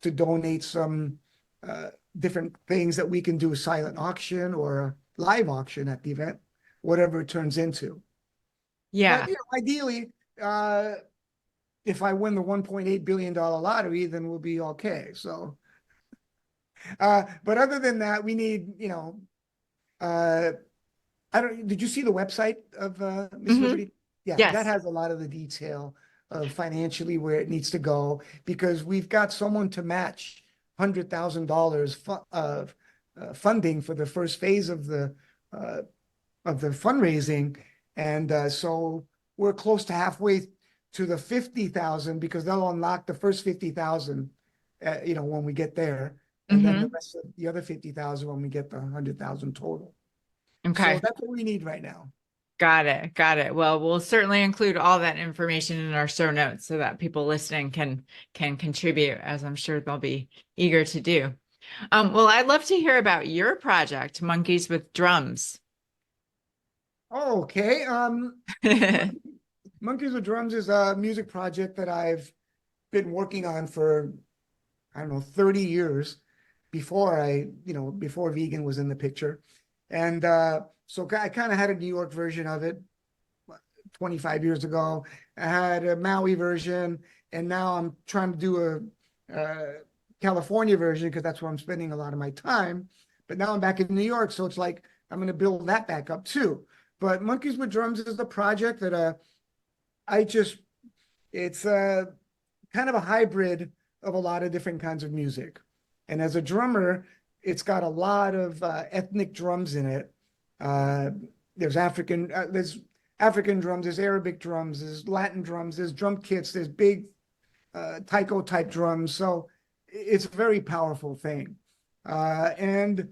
A: to donate some uh, different things that we can do a silent auction or a live auction at the event, whatever it turns into. But
B: Yeah.
A: ideally, uh, if I win the $1.8 billion lottery, then we'll be okay. So, but other than that, we need, uh, I don't, did you see the website of Miss
B: Hmm.
A: Liberty? Yeah, that
B: Yes.
A: has a lot of the detail of financially where it needs to go because we've got someone to match $100,000 of funding for the first phase uh, of the fundraising, and so we're close to halfway to the 50,000 because they'll unlock the first 50,000, when we get there, and then the
B: Hmm.
A: rest of the other 50,000 when we get the 100,000 total. So
B: Okay.
A: that's what we need right now.
B: Got it. Got it. Well, we'll certainly include all that information in our show notes so that people listening can contribute, as I'm sure they'll be eager to do. Well, I'd love to hear about your project, Monkeys with Drums.
A: Okay. Monkeys with Drums is a music project that I've been working on for, I don't know, 30 years before vegan was in the picture. And so I kind of had a New York version of it 25 years ago. I had a Maui version, and now I'm trying to do a California version because that's where I'm spending a lot of my time. But now I'm back in New York, so it's like I'm going to build that back up too. But Monkeys with Drums is the project that I just it's kind of a hybrid of a lot of different kinds of music. And as a drummer, it's got a lot of ethnic drums in it. Uh, there's African drums, there's Arabic drums, there's Latin drums, there's drum kits, there's big taiko type drums. So it's a very powerful thing. And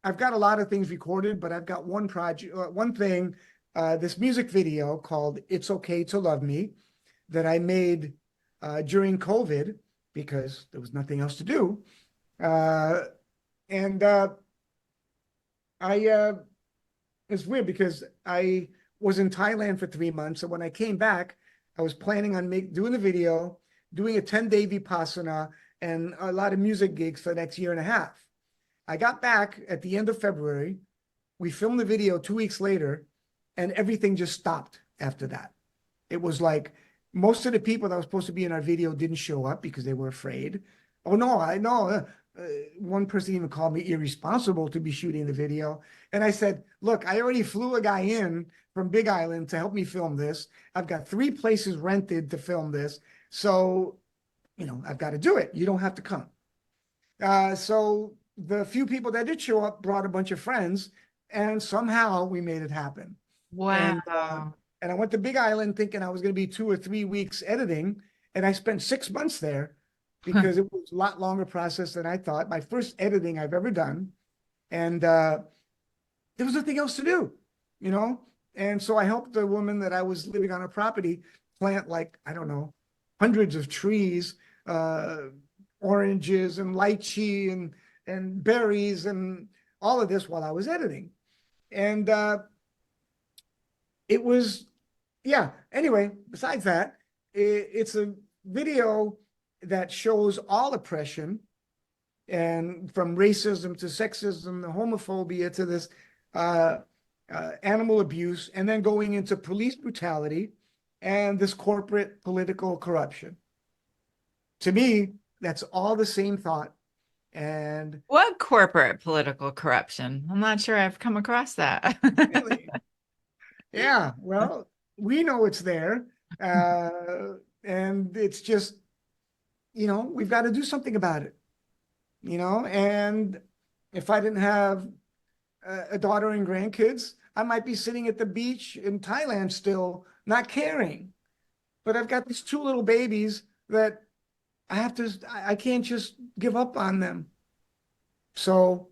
A: I've got a lot of things recorded, but I've got one thing, this music video called "It's Okay to Love Me" that I made during COVID because there was nothing else to do. Uh, and I It's weird because I was in Thailand for 3 months, and when I came back, I was planning on doing the video, doing a 10-day Vipassana, and a lot of music gigs for the next year and a half. I got back at the end of February. We filmed the video 2 weeks later, and everything just stopped after that. It was like most of the people that were supposed to be in our video didn't show up because they were afraid. Oh no, I know. One person even called me irresponsible to be shooting the video. And I said, look, I already flew a guy in from Big Island to help me film this. I've got 3 places rented to film this. So, I've got to do it. You don't have to come. So the few people that did show up brought a bunch of friends, and somehow we made it happen. And
B: Wow.
A: and I went to Big Island thinking I was going to be 2 or 3 weeks editing, and I spent 6 months there because it was a lot longer process than I thought. My first editing I've ever done, and there was nothing else to do, you know. And so I helped the woman that I was living on her property plant like I don't know hundreds of trees, uh, oranges and lychee and berries and all of this while I was editing. And it was yeah. Anyway, besides that, it's a video that shows all oppression and from racism to sexism, the homophobia to this uh, animal abuse, and then going into police brutality and this corporate political corruption. To me, that's all the same thought. And
B: What corporate political corruption? I'm not sure I've come across that.
A: really, yeah, well, we know it's there. And it's just, we've got to do something about it, and if I didn't have a daughter and grandkids, I might be sitting at the beach in Thailand still, not caring. But I've got these 2 little babies that I can't just give up on them. So,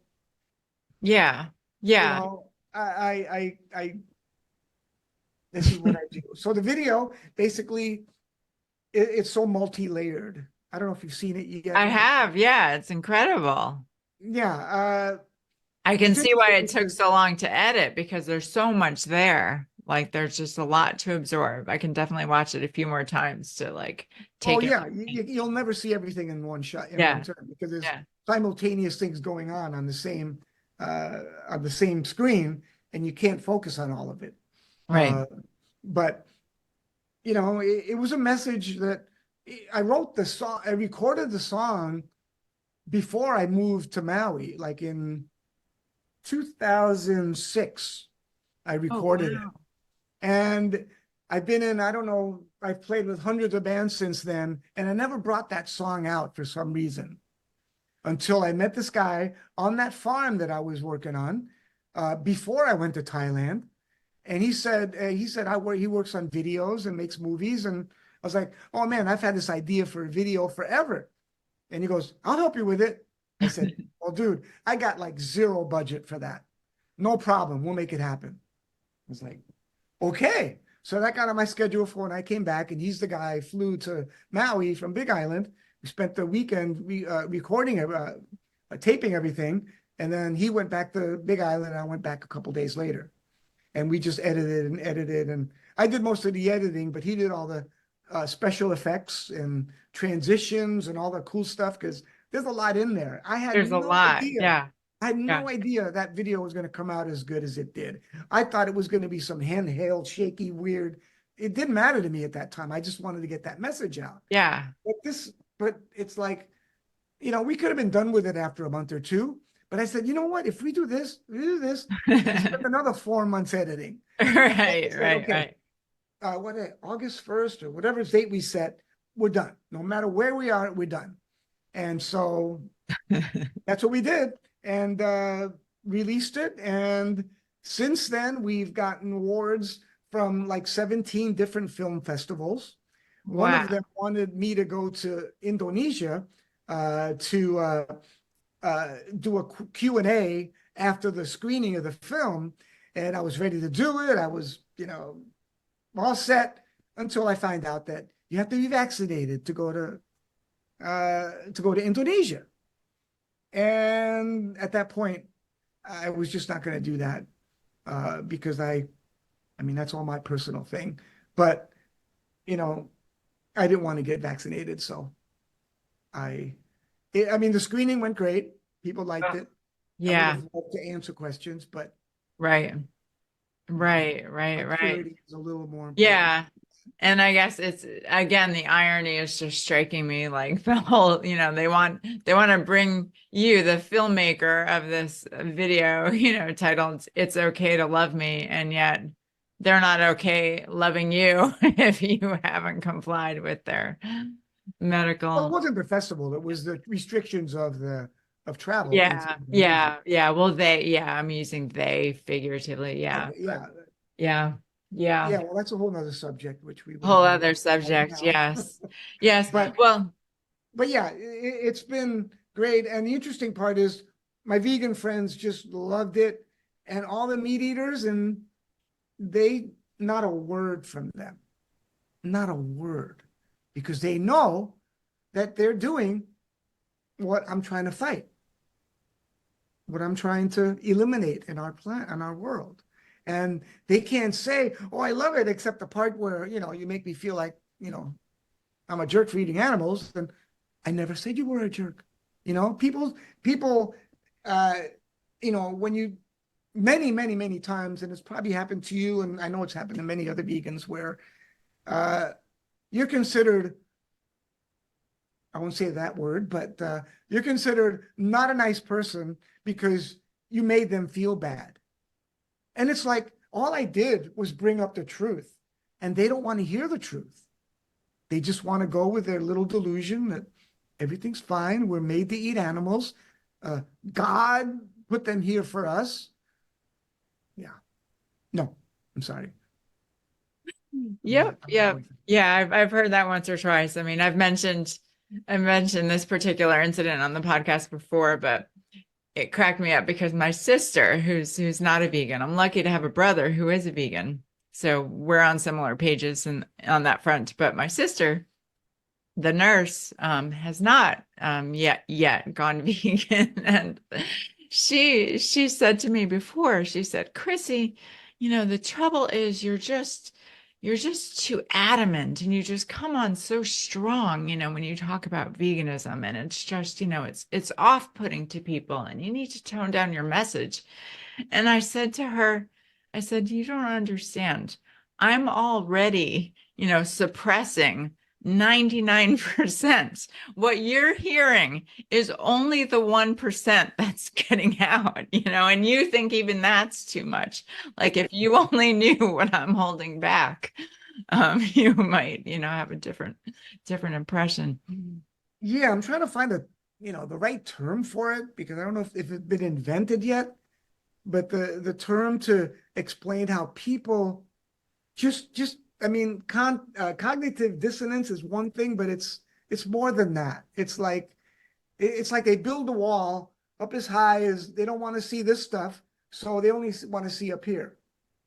B: Yeah. Yeah.
A: this is what I do. So the video basically, it's so multi-layered. I don't know if you've seen it yet.
B: I have. Yeah, it's incredible.
A: Yeah,
B: I can
A: it's
B: see why
A: interesting
B: it took
A: because
B: so long to edit because there's so much there. Like there's just a lot to absorb. I can definitely watch it a few more times to like
A: oh
B: take
A: yeah,
B: everything.
A: you'll never see everything in one shot in one
B: Yeah.
A: turn because there's
B: Yeah.
A: simultaneous things going on the same screen, and you can't focus on all of it.
B: Right.
A: Uh, but it was a message that I wrote the song. I recorded the song before I moved to Maui, like in 2006. I
B: Oh,
A: recorded it.
B: wow.
A: And I've been in, I don't know, I've played with hundreds of bands since then, and I never brought that song out for some reason until I met this guy on that farm that I was working on before I went to Thailand. And he said he works on videos and makes movies. And I was like, oh man, I've had this idea for a video forever. And he goes, I'll help you with it. I said, well, dude, I got like zero budget for that. No problem. We'll make it happen. I was like, okay. So that got on my schedule for when I came back, and he's the guy I flew to Maui from Big Island. We spent the weekend recording, taping everything, and then he went back to Big Island, and I went back a couple days later, and we just edited, and I did most of the editing, but he did all the special effects and transitions and all the cool stuff because there's a lot in there.
B: There's a lot. Yeah.
A: I had
B: Yeah.
A: no idea that video was going to come out as good as it did. I thought it was going to be some handheld, shaky, weird. It didn't matter to me at that time. I just wanted to get that message out.
B: Yeah.
A: But it's like, we could have been done with it after a month or two. But I said, you know what? If we do this, and spend another 4 months editing. And I
B: Right,
A: said,
B: right,
A: okay,
B: right.
A: August 1st or whatever date we set, we're done. No matter where we are, we're done. And so that's what we did, and released it. And since then, we've gotten awards from like 17 different film festivals. One of
B: Wow.
A: them wanted me to go to Indonesia to do a Q&A after the screening of the film. And I was ready to do it. I was, all set until I find out that you have to be vaccinated to go to Indonesia. And at that point, I was just not going to do that because I mean, that's all my personal thing. But, you know, I didn't want to get vaccinated. So I mean, the screening went great. People liked
B: Oh,
A: it. I would
B: yeah.
A: have loved to answer questions, but,
B: Right.
A: you know,
B: Right,
A: my
B: right, right.
A: purity is a little more important.
B: Yeah. And I guess it's again the irony is just striking me like the whole, they want to bring you, the filmmaker of this video, titled It's Okay to Love Me, and yet they're not okay loving you if you haven't complied with their
A: Well, it
B: medical.
A: wasn't the festival. It was the restrictions of travel into
B: Yeah,
A: Indonesia.
B: yeah, yeah. Well, yeah, I'm using they figuratively. Yeah,
A: Okay, yeah.
B: yeah, yeah.
A: Yeah, well, that's a whole nother subject, which we
B: Whole
A: wouldn't want to
B: other
A: talk about
B: subject.
A: now.
B: Yes. Yes.
A: But
B: Well,
A: but yeah, it's been great. And the interesting part is my vegan friends just loved it, and all the meat eaters, and they not a word from them, not a word, because they know that they're doing what I'm trying to fight, what I'm trying to eliminate in our planet, in our world. And they can't say, "Oh, I love it," except the part where you make me feel like I'm a jerk for eating animals. And I never said you were a jerk. People, uh, when you many, many, many times, and it's probably happened to you, and I know it's happened to many other vegans where uh, you're considered, I won't say that word, but you're considered not a nice person because you made them feel bad. And it's like, all I did was bring up the truth, and they don't want to hear the truth. They just want to go with their little delusion that everything's fine. We're made to eat animals. Uh, God put them here for us. Yeah. No, I'm sorry.
B: yep,
A: I'm
B: yep.
A: going for
B: Yeah, I've heard that once or twice. I mean, I've mentioned this particular incident on the podcast before, but it cracked me up because my sister, who's not a vegan, I'm lucky to have a brother who is a vegan. So we're on similar pages and on that front. But my sister the nurse has not yet gone vegan, and she said to me before, she said, Chrissy, the trouble is you're just too adamant, and you just come on so strong, when you talk about veganism, and it's just, it's off-putting to people, and you need to tone down your message. And I said to her, I said, you don't understand. I'm already, suppressing 99%. What you're hearing is only the 1% that's getting out, and you think even that's too much. Like if you only knew what I'm holding back, you might, have a different impression.
A: Yeah, I'm trying to find the right term for it because I don't know if it's been invented yet, but the term to explain how people just I mean, cognitive dissonance is one thing, but it's more than that. It's like they build a wall up as high as they don't want to see this stuff, so they only want to see up here.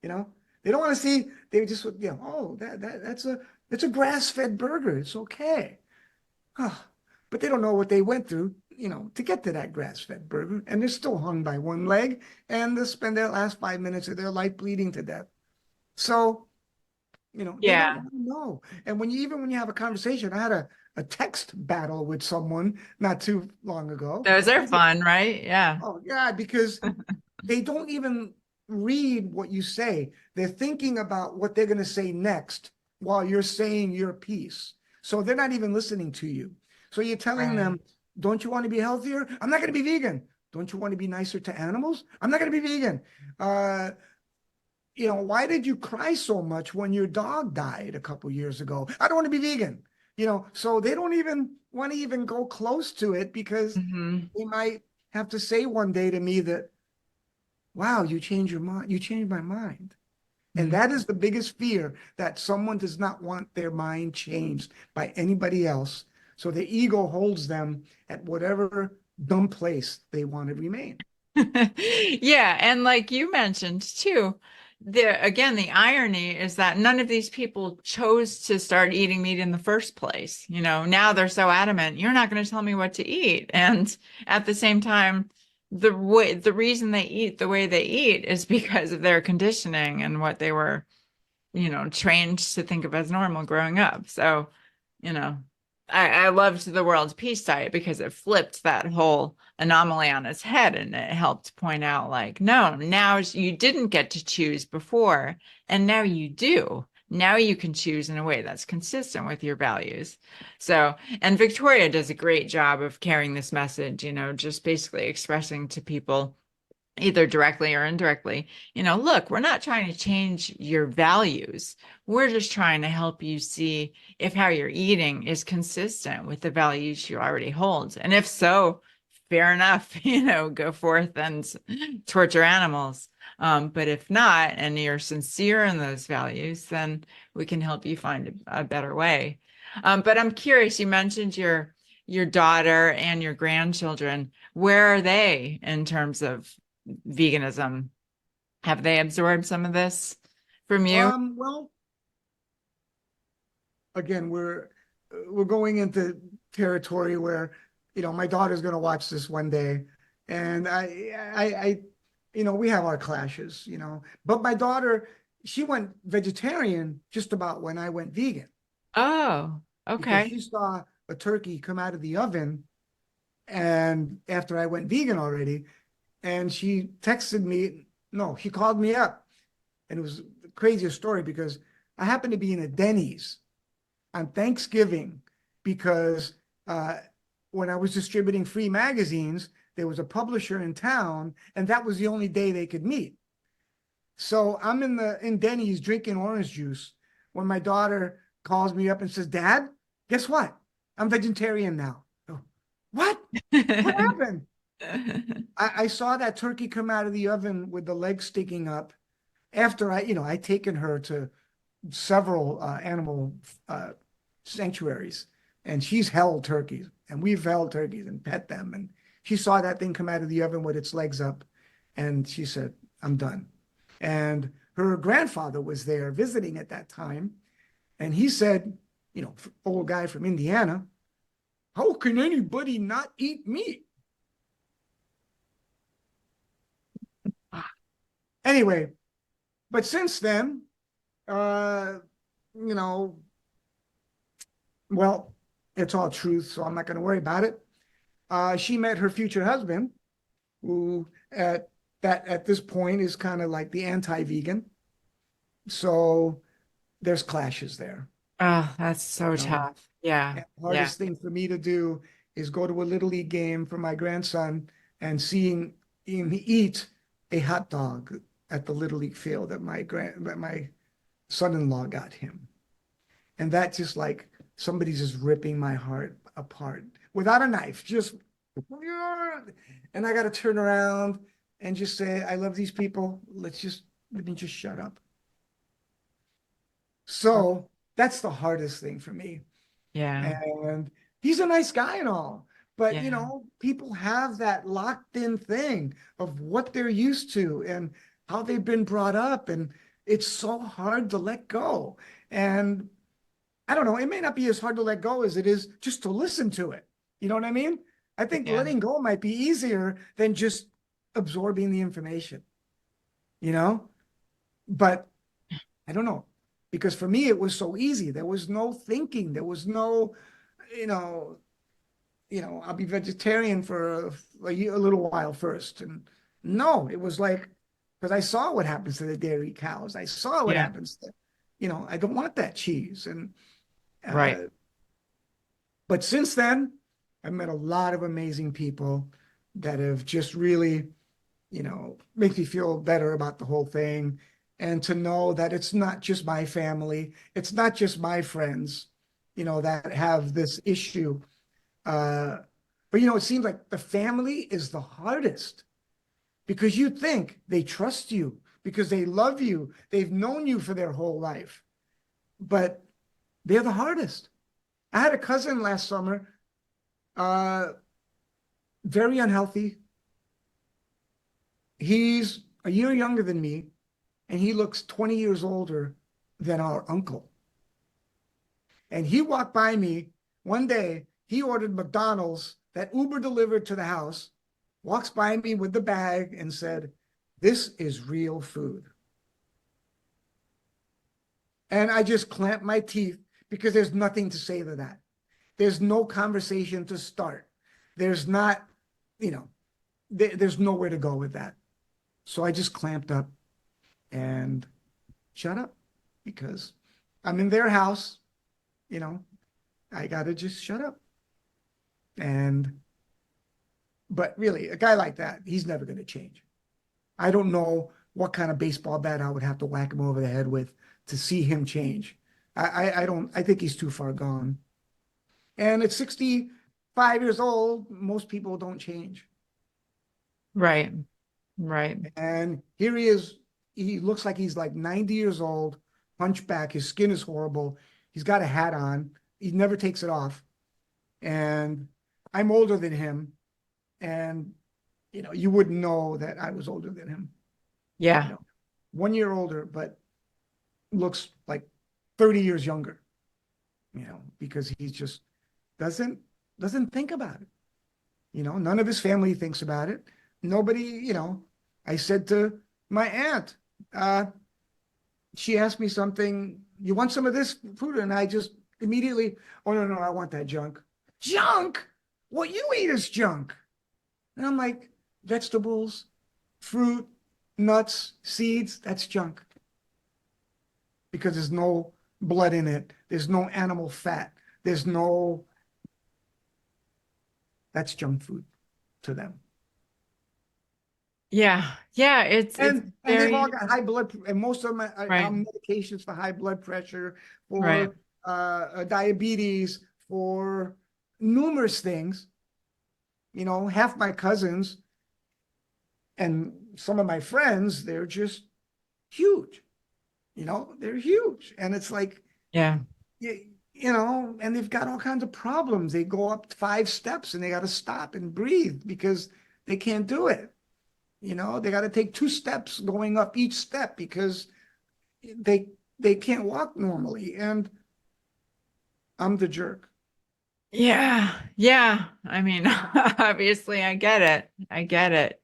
A: You know, they don't want to see. They just oh, that's a grass-fed burger. It's okay. Oh, but they don't know what they went through, to get to that grass-fed burger, and they're still hung by one leg, and they'll spend their last 5 minutes of their life bleeding to death. So, they don't
B: Yeah,
A: want to know. And when you have a conversation, I had a text battle with someone not too long ago.
B: those are fun, right? Yeah.
A: Oh, yeah, because they don't even read what you say. They're thinking about what they're going to say next while you're saying your piece. So they're not even listening to you. So you're telling
B: Right.
A: them, don't you want to be healthier? I'm not going to be vegan. Don't you want to be nicer to animals? I'm not going to be vegan. Uh, why did you cry so much when your dog died a couple years ago? I don't want to be vegan. So they don't even want to even go close to it because
B: Hmm.
A: they might have to say one day to me that, wow, you changed your mind. You changed my mind. And that is the biggest fear, that someone does not want their mind changed by anybody else. So the ego holds them at whatever dumb place they want to remain.
B: Yeah, and like you mentioned too, the irony is that none of these people chose to start eating meat in the first place. Now they're so adamant, you're not going to tell me what to eat. And at the same time, the reason they eat the way they eat is because of their conditioning and what they were, trained to think of as normal growing up. So, you know, I loved the World Peace Diet because it flipped that whole anomaly on its head, and it helped point out, like, no, now you didn't get to choose before, and now you do. Now you can choose in a way that's consistent with your values. So, and Victoria does a great job of carrying this message, just basically expressing to people, either directly or indirectly, look, we're not trying to change your values. We're just trying to help you see if how you're eating is consistent with the values you already hold. And if so, fair enough, go forth and torture animals. But if not, and you're sincere in those values, then we can help you find a better way. But I'm curious, you mentioned your daughter and your grandchildren. Where are they in terms of veganism? Have they absorbed some of this from you?
A: Well, again, we're going into territory where, my daughter's going to watch this one day, and we have our clashes, but my daughter, she went vegetarian just about when I went vegan
B: Oh,
A: because
B: okay.
A: she saw a turkey come out of the oven, and after I went vegan already, and she texted me, no, she called me up, and it was the craziest story because I happened to be in a Denny's on Thanksgiving because uh, when I was distributing free magazines, there was a publisher in town, and that was the only day they could meet. So I'm in Denny's drinking orange juice when my daughter calls me up and says, "Dad, guess what? I'm vegetarian now." Oh, what? What happened? I saw that turkey come out of the oven with the legs sticking up after I'd taken her to several animal sanctuaries, and she's held turkeys, and we've held turkeys and pet them. And she saw that thing come out of the oven with its legs up, and she said, "I'm done." And her grandfather was there visiting at that time, and he said, old guy from Indiana. How can anybody not eat meat? Anyway, but since then, uh, you know, well, it's all truth, so I'm not going to worry about it. She met her future husband, who at this point is kind of like the anti-vegan. So there's clashes there.
B: Oh, that's so
A: You know,
B: tough. Yeah.
A: and the
B: Yeah.
A: hardest thing for me to do is go to a little league game for my grandson and seeing him eat a hot dog at the little league field that my son-in-law got him. And that just like somebody's just ripping my heart apart without a knife, just and I got to turn around and just say, I love these people. Let me just shut up. So that's the hardest thing for me.
B: Yeah.
A: And he's a nice guy and all, but
B: Yeah.
A: people have that locked in thing of what they're used to and how they've been brought up. And it's so hard to let go. And I don't know, it may not be as hard to let go as it is just to listen to it. You know what I mean? I think
B: Yeah.
A: letting go might be easier than just absorbing the information, you know? But I don't know, because for me, it was so easy. There was no thinking. There was no, you know, I'll be vegetarian for a little while first. And no, it was like, because I saw what happens to the dairy cows. I saw what
B: Yeah.
A: happens to, I don't want that cheese. And
B: Right.
A: uh, But since then, I've met a lot of amazing people that have just really, make me feel better about the whole thing. And to know that it's not just my family, it's not just my friends, that have this issue. Uh, but it seems like the family is the hardest because you think they trust you because they love you, they've known you for their whole life, but they're the hardest. I had a cousin last summer, uh, very unhealthy. He's a year younger than me, and he looks 20 years older than our uncle. And he walked by me one day. He ordered McDonald's that Uber delivered to the house, walks by me with the bag and said, "This is real food." And I just clamped my teeth because there's nothing to say to that. There's no conversation to start. There's not, you know, there's nowhere to go with that. So I just clamped up and shut up because I'm in their house, you know, I got to just shut up. And, but really, a guy like that, he's never going to change. I don't know what kind of baseball bat I would have to whack him over the head with to see him change. I don't, I think he's too far gone. And at 65 years old, most people don't change.
B: Right. Right.
A: And here he is. He looks like he's like 90 years old, hunchback. His skin is horrible. He's got a hat on. He never takes it off. And I'm older than him. And, you wouldn't know that I was older than him. You
B: Yeah.
A: know, 1 year older, but looks like 30 years younger, because he just doesn't doesn't think about it. None of his family thinks about it. Nobody, I said to my aunt, uh, she asked me something, you want some of this food? And I just immediately, oh, no, no, I want that junk. Junk? What you eat is junk. And I'm like, vegetables, fruit, nuts, seeds, that's junk because there's no blood in it. There's no animal fat. There's no, that's junk food to them.
B: Yeah. Yeah. It's
A: And they've all
B: very
A: got high blood, and most of them are
B: right.
A: on medications for high blood pressure,
B: Right.
A: for diabetes, for numerous things. Half my cousins and some of my friends, they're just huge. They're huge, and it's like,
B: Yeah.
A: and they've got all kinds of problems. They go up 5 steps and they got to stop and breathe because they can't do it. They got to take 2 steps going up each step because they they can't walk normally. And I'm the jerk.
B: Yeah. Yeah. I mean, obviously I get it. I get it.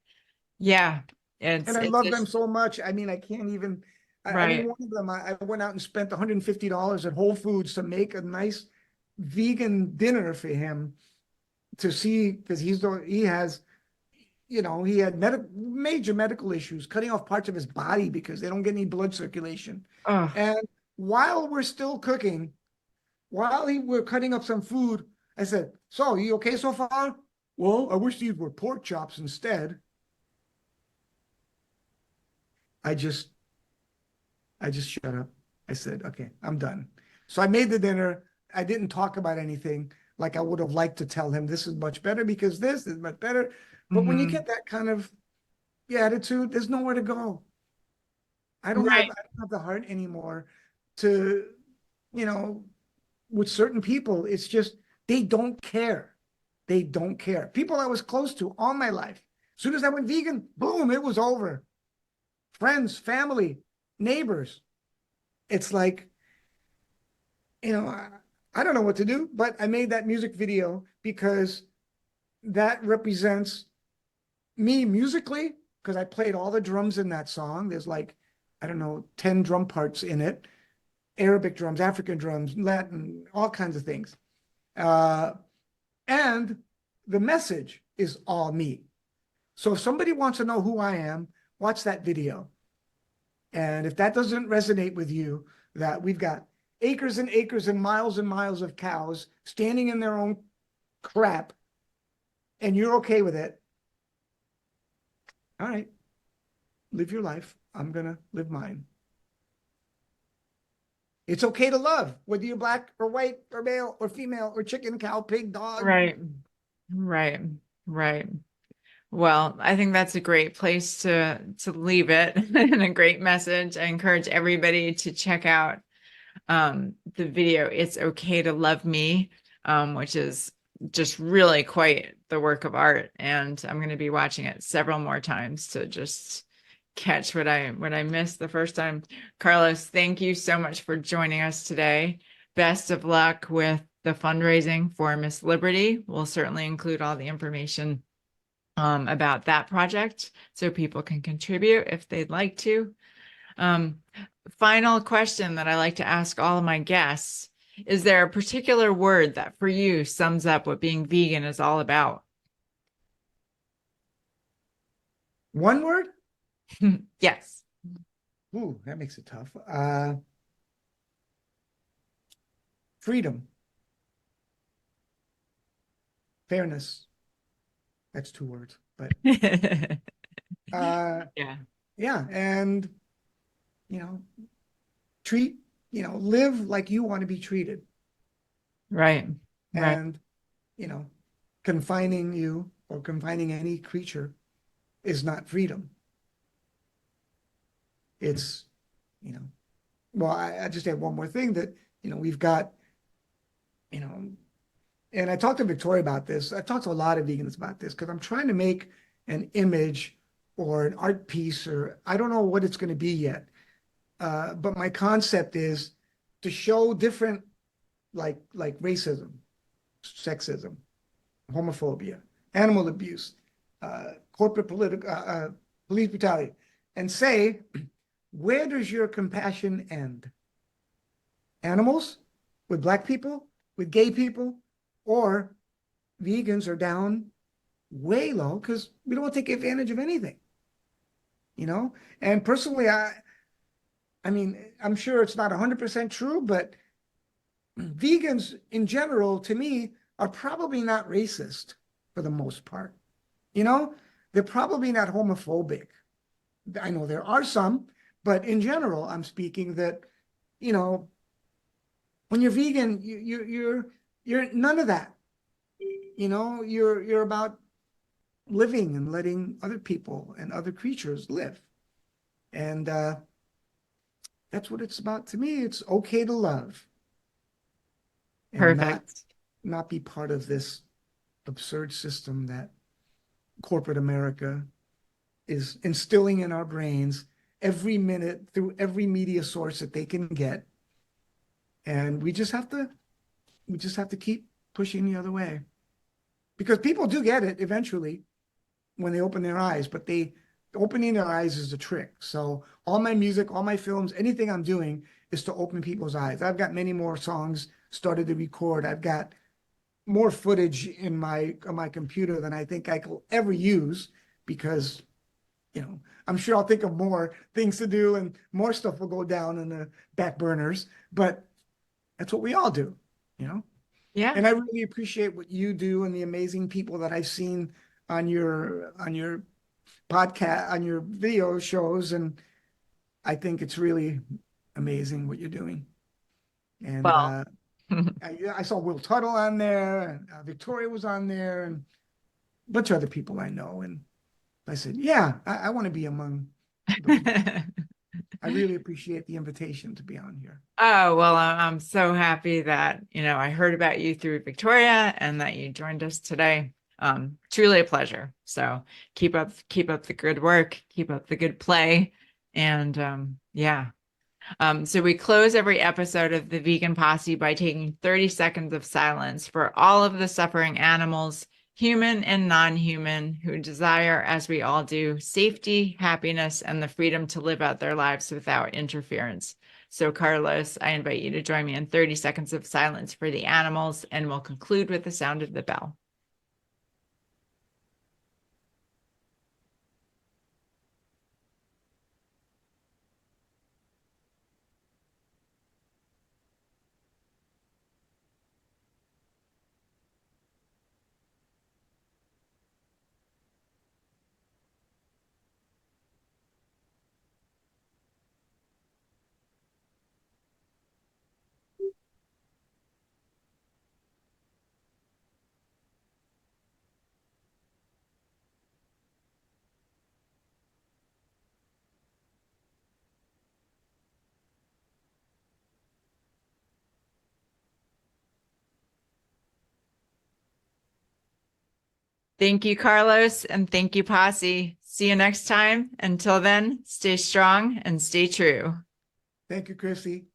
B: Yeah.
A: And I
B: It's
A: love them
B: just
A: so much. I mean, I can't even. I mean,
B: right.
A: one of them, I went out and spent $150 at Whole Foods to make a nice vegan dinner for him to see because he has, he had major medical issues, cutting off parts of his body because they don't get any blood circulation.
B: Oh,
A: And while we're still cooking, while we're cutting up some food, I said, "So, you okay so far?" "Well, I wish these were pork chops instead." I just I just shut up. I said, "Okay, I'm done." So I made the dinner. I didn't talk about anything like I would have liked to tell him this is much better because this is much better. But when you
B: mhm.
A: get that kind of attitude, there's nowhere to go.
B: Right.
A: I don't have the heart anymore to, you know, with certain people, it's just they don't care. They don't care. People I was close to all my life. As soon as I went vegan, boom, it was over. Friends, family, neighbors. It's like, I don't know what to do, but I made that music video because that represents me musically, because I played all the drums in that song. There's like, I don't know, 10 drum parts in it. Arabic drums, African drums, Latin, all kinds of things. Uh, and the message is all me. So if somebody wants to know who I am, watch that video. And if that doesn't resonate with you, that we've got acres and acres and miles of cows standing in their own crap, and you're okay with it, all right, live your life. I'm going to live mine. It's okay to love, whether you're black or white or male or female or chicken, cow, pig, dog.
B: Right. Right. Right. Well, I think that's a great place to leave it and a great message. I encourage everybody to check out the video It's Okay to Love Me, which is just really quite the work of art. And I'm going to be watching it several more times to just catch what I missed the first time. Carlos, thank you so much for joining us today. Best of luck with the fundraising for Miss Liberty. We'll certainly include all the information about that project so people can contribute if they'd like to. Um, Final question that I like to ask all of my guests. Is there a particular word that for you sums up what being vegan is all about?
A: One word?
B: Yes.
A: Ooh, that makes it tough. Freedom, fairness. That's two words, but uh,
B: Yeah.
A: yeah, and you know, treat, live like you want to be treated,
B: Right. Right.
A: and you know, confining you or confining any creature is not freedom. It's, you know, well, I just add one more thing that, we've got, you know, and I talked to Victoria about this. I talked to a lot of vegans about this because I'm trying to make an image or an art piece, or I don't know what it's going to be yet. But my concept is to show different, like racism, sexism, homophobia, animal abuse, corporate political police brutality, and say, where does your compassion end? Animals, with black people, with gay people, or vegans are down way low because we don't want to take advantage of anything, you know? And personally, I mean, I'm sure it's not 100% true, but vegans in general, to me, are probably not racist for the most part. You know, they're probably not homophobic. I know there are some, but in general, I'm speaking that, you know, when you're vegan, you're none of that. You know, you're about living and letting other people and other creatures live. And that's what it's about to me. It's okay to love and
B: Perfect.
A: not be part of this absurd system that corporate America is instilling in our brains every minute through every media source that they can get. And we just have to we just have to keep pushing the other way because people do get it eventually when they open their eyes, but they opening their eyes is the trick. So all my music, all my films, anything I'm doing is to open people's eyes. I've got many more songs started to record. I've got more footage in my on my computer than I think I could ever use because I'm sure I'll think of more things to do and more stuff will go down in the back burners, but that's what we all do, you know?
B: Yeah.
A: And I really appreciate what you do and the amazing people that I've seen on your podcast, on your video shows, and I think it's really amazing what you're doing. And
B: Well,
A: I saw Will Tuttle on there, and Victoria was on there, and a bunch of other people I know. And I said, yeah, I want to be among the people. I really appreciate the invitation to be on here.
B: oh, well, I'm so happy that, I heard about you through Victoria and that you joined us today. Truly a pleasure. So keep up the good work, keep up the good play. And yeah. So we close every episode of the Vegan Posse by taking 30 seconds of silence for all of the suffering animals, human and non-human, who desire, as we all do, safety, happiness, and the freedom to live out their lives without interference. So Carlos, I invite you to join me in 30 seconds of silence for the animals, and we'll conclude with the sound of the bell. Thank you, Carlos, and thank you, Posse. See you next time. Until then, stay strong and stay true.
A: Thank you, Chrissy.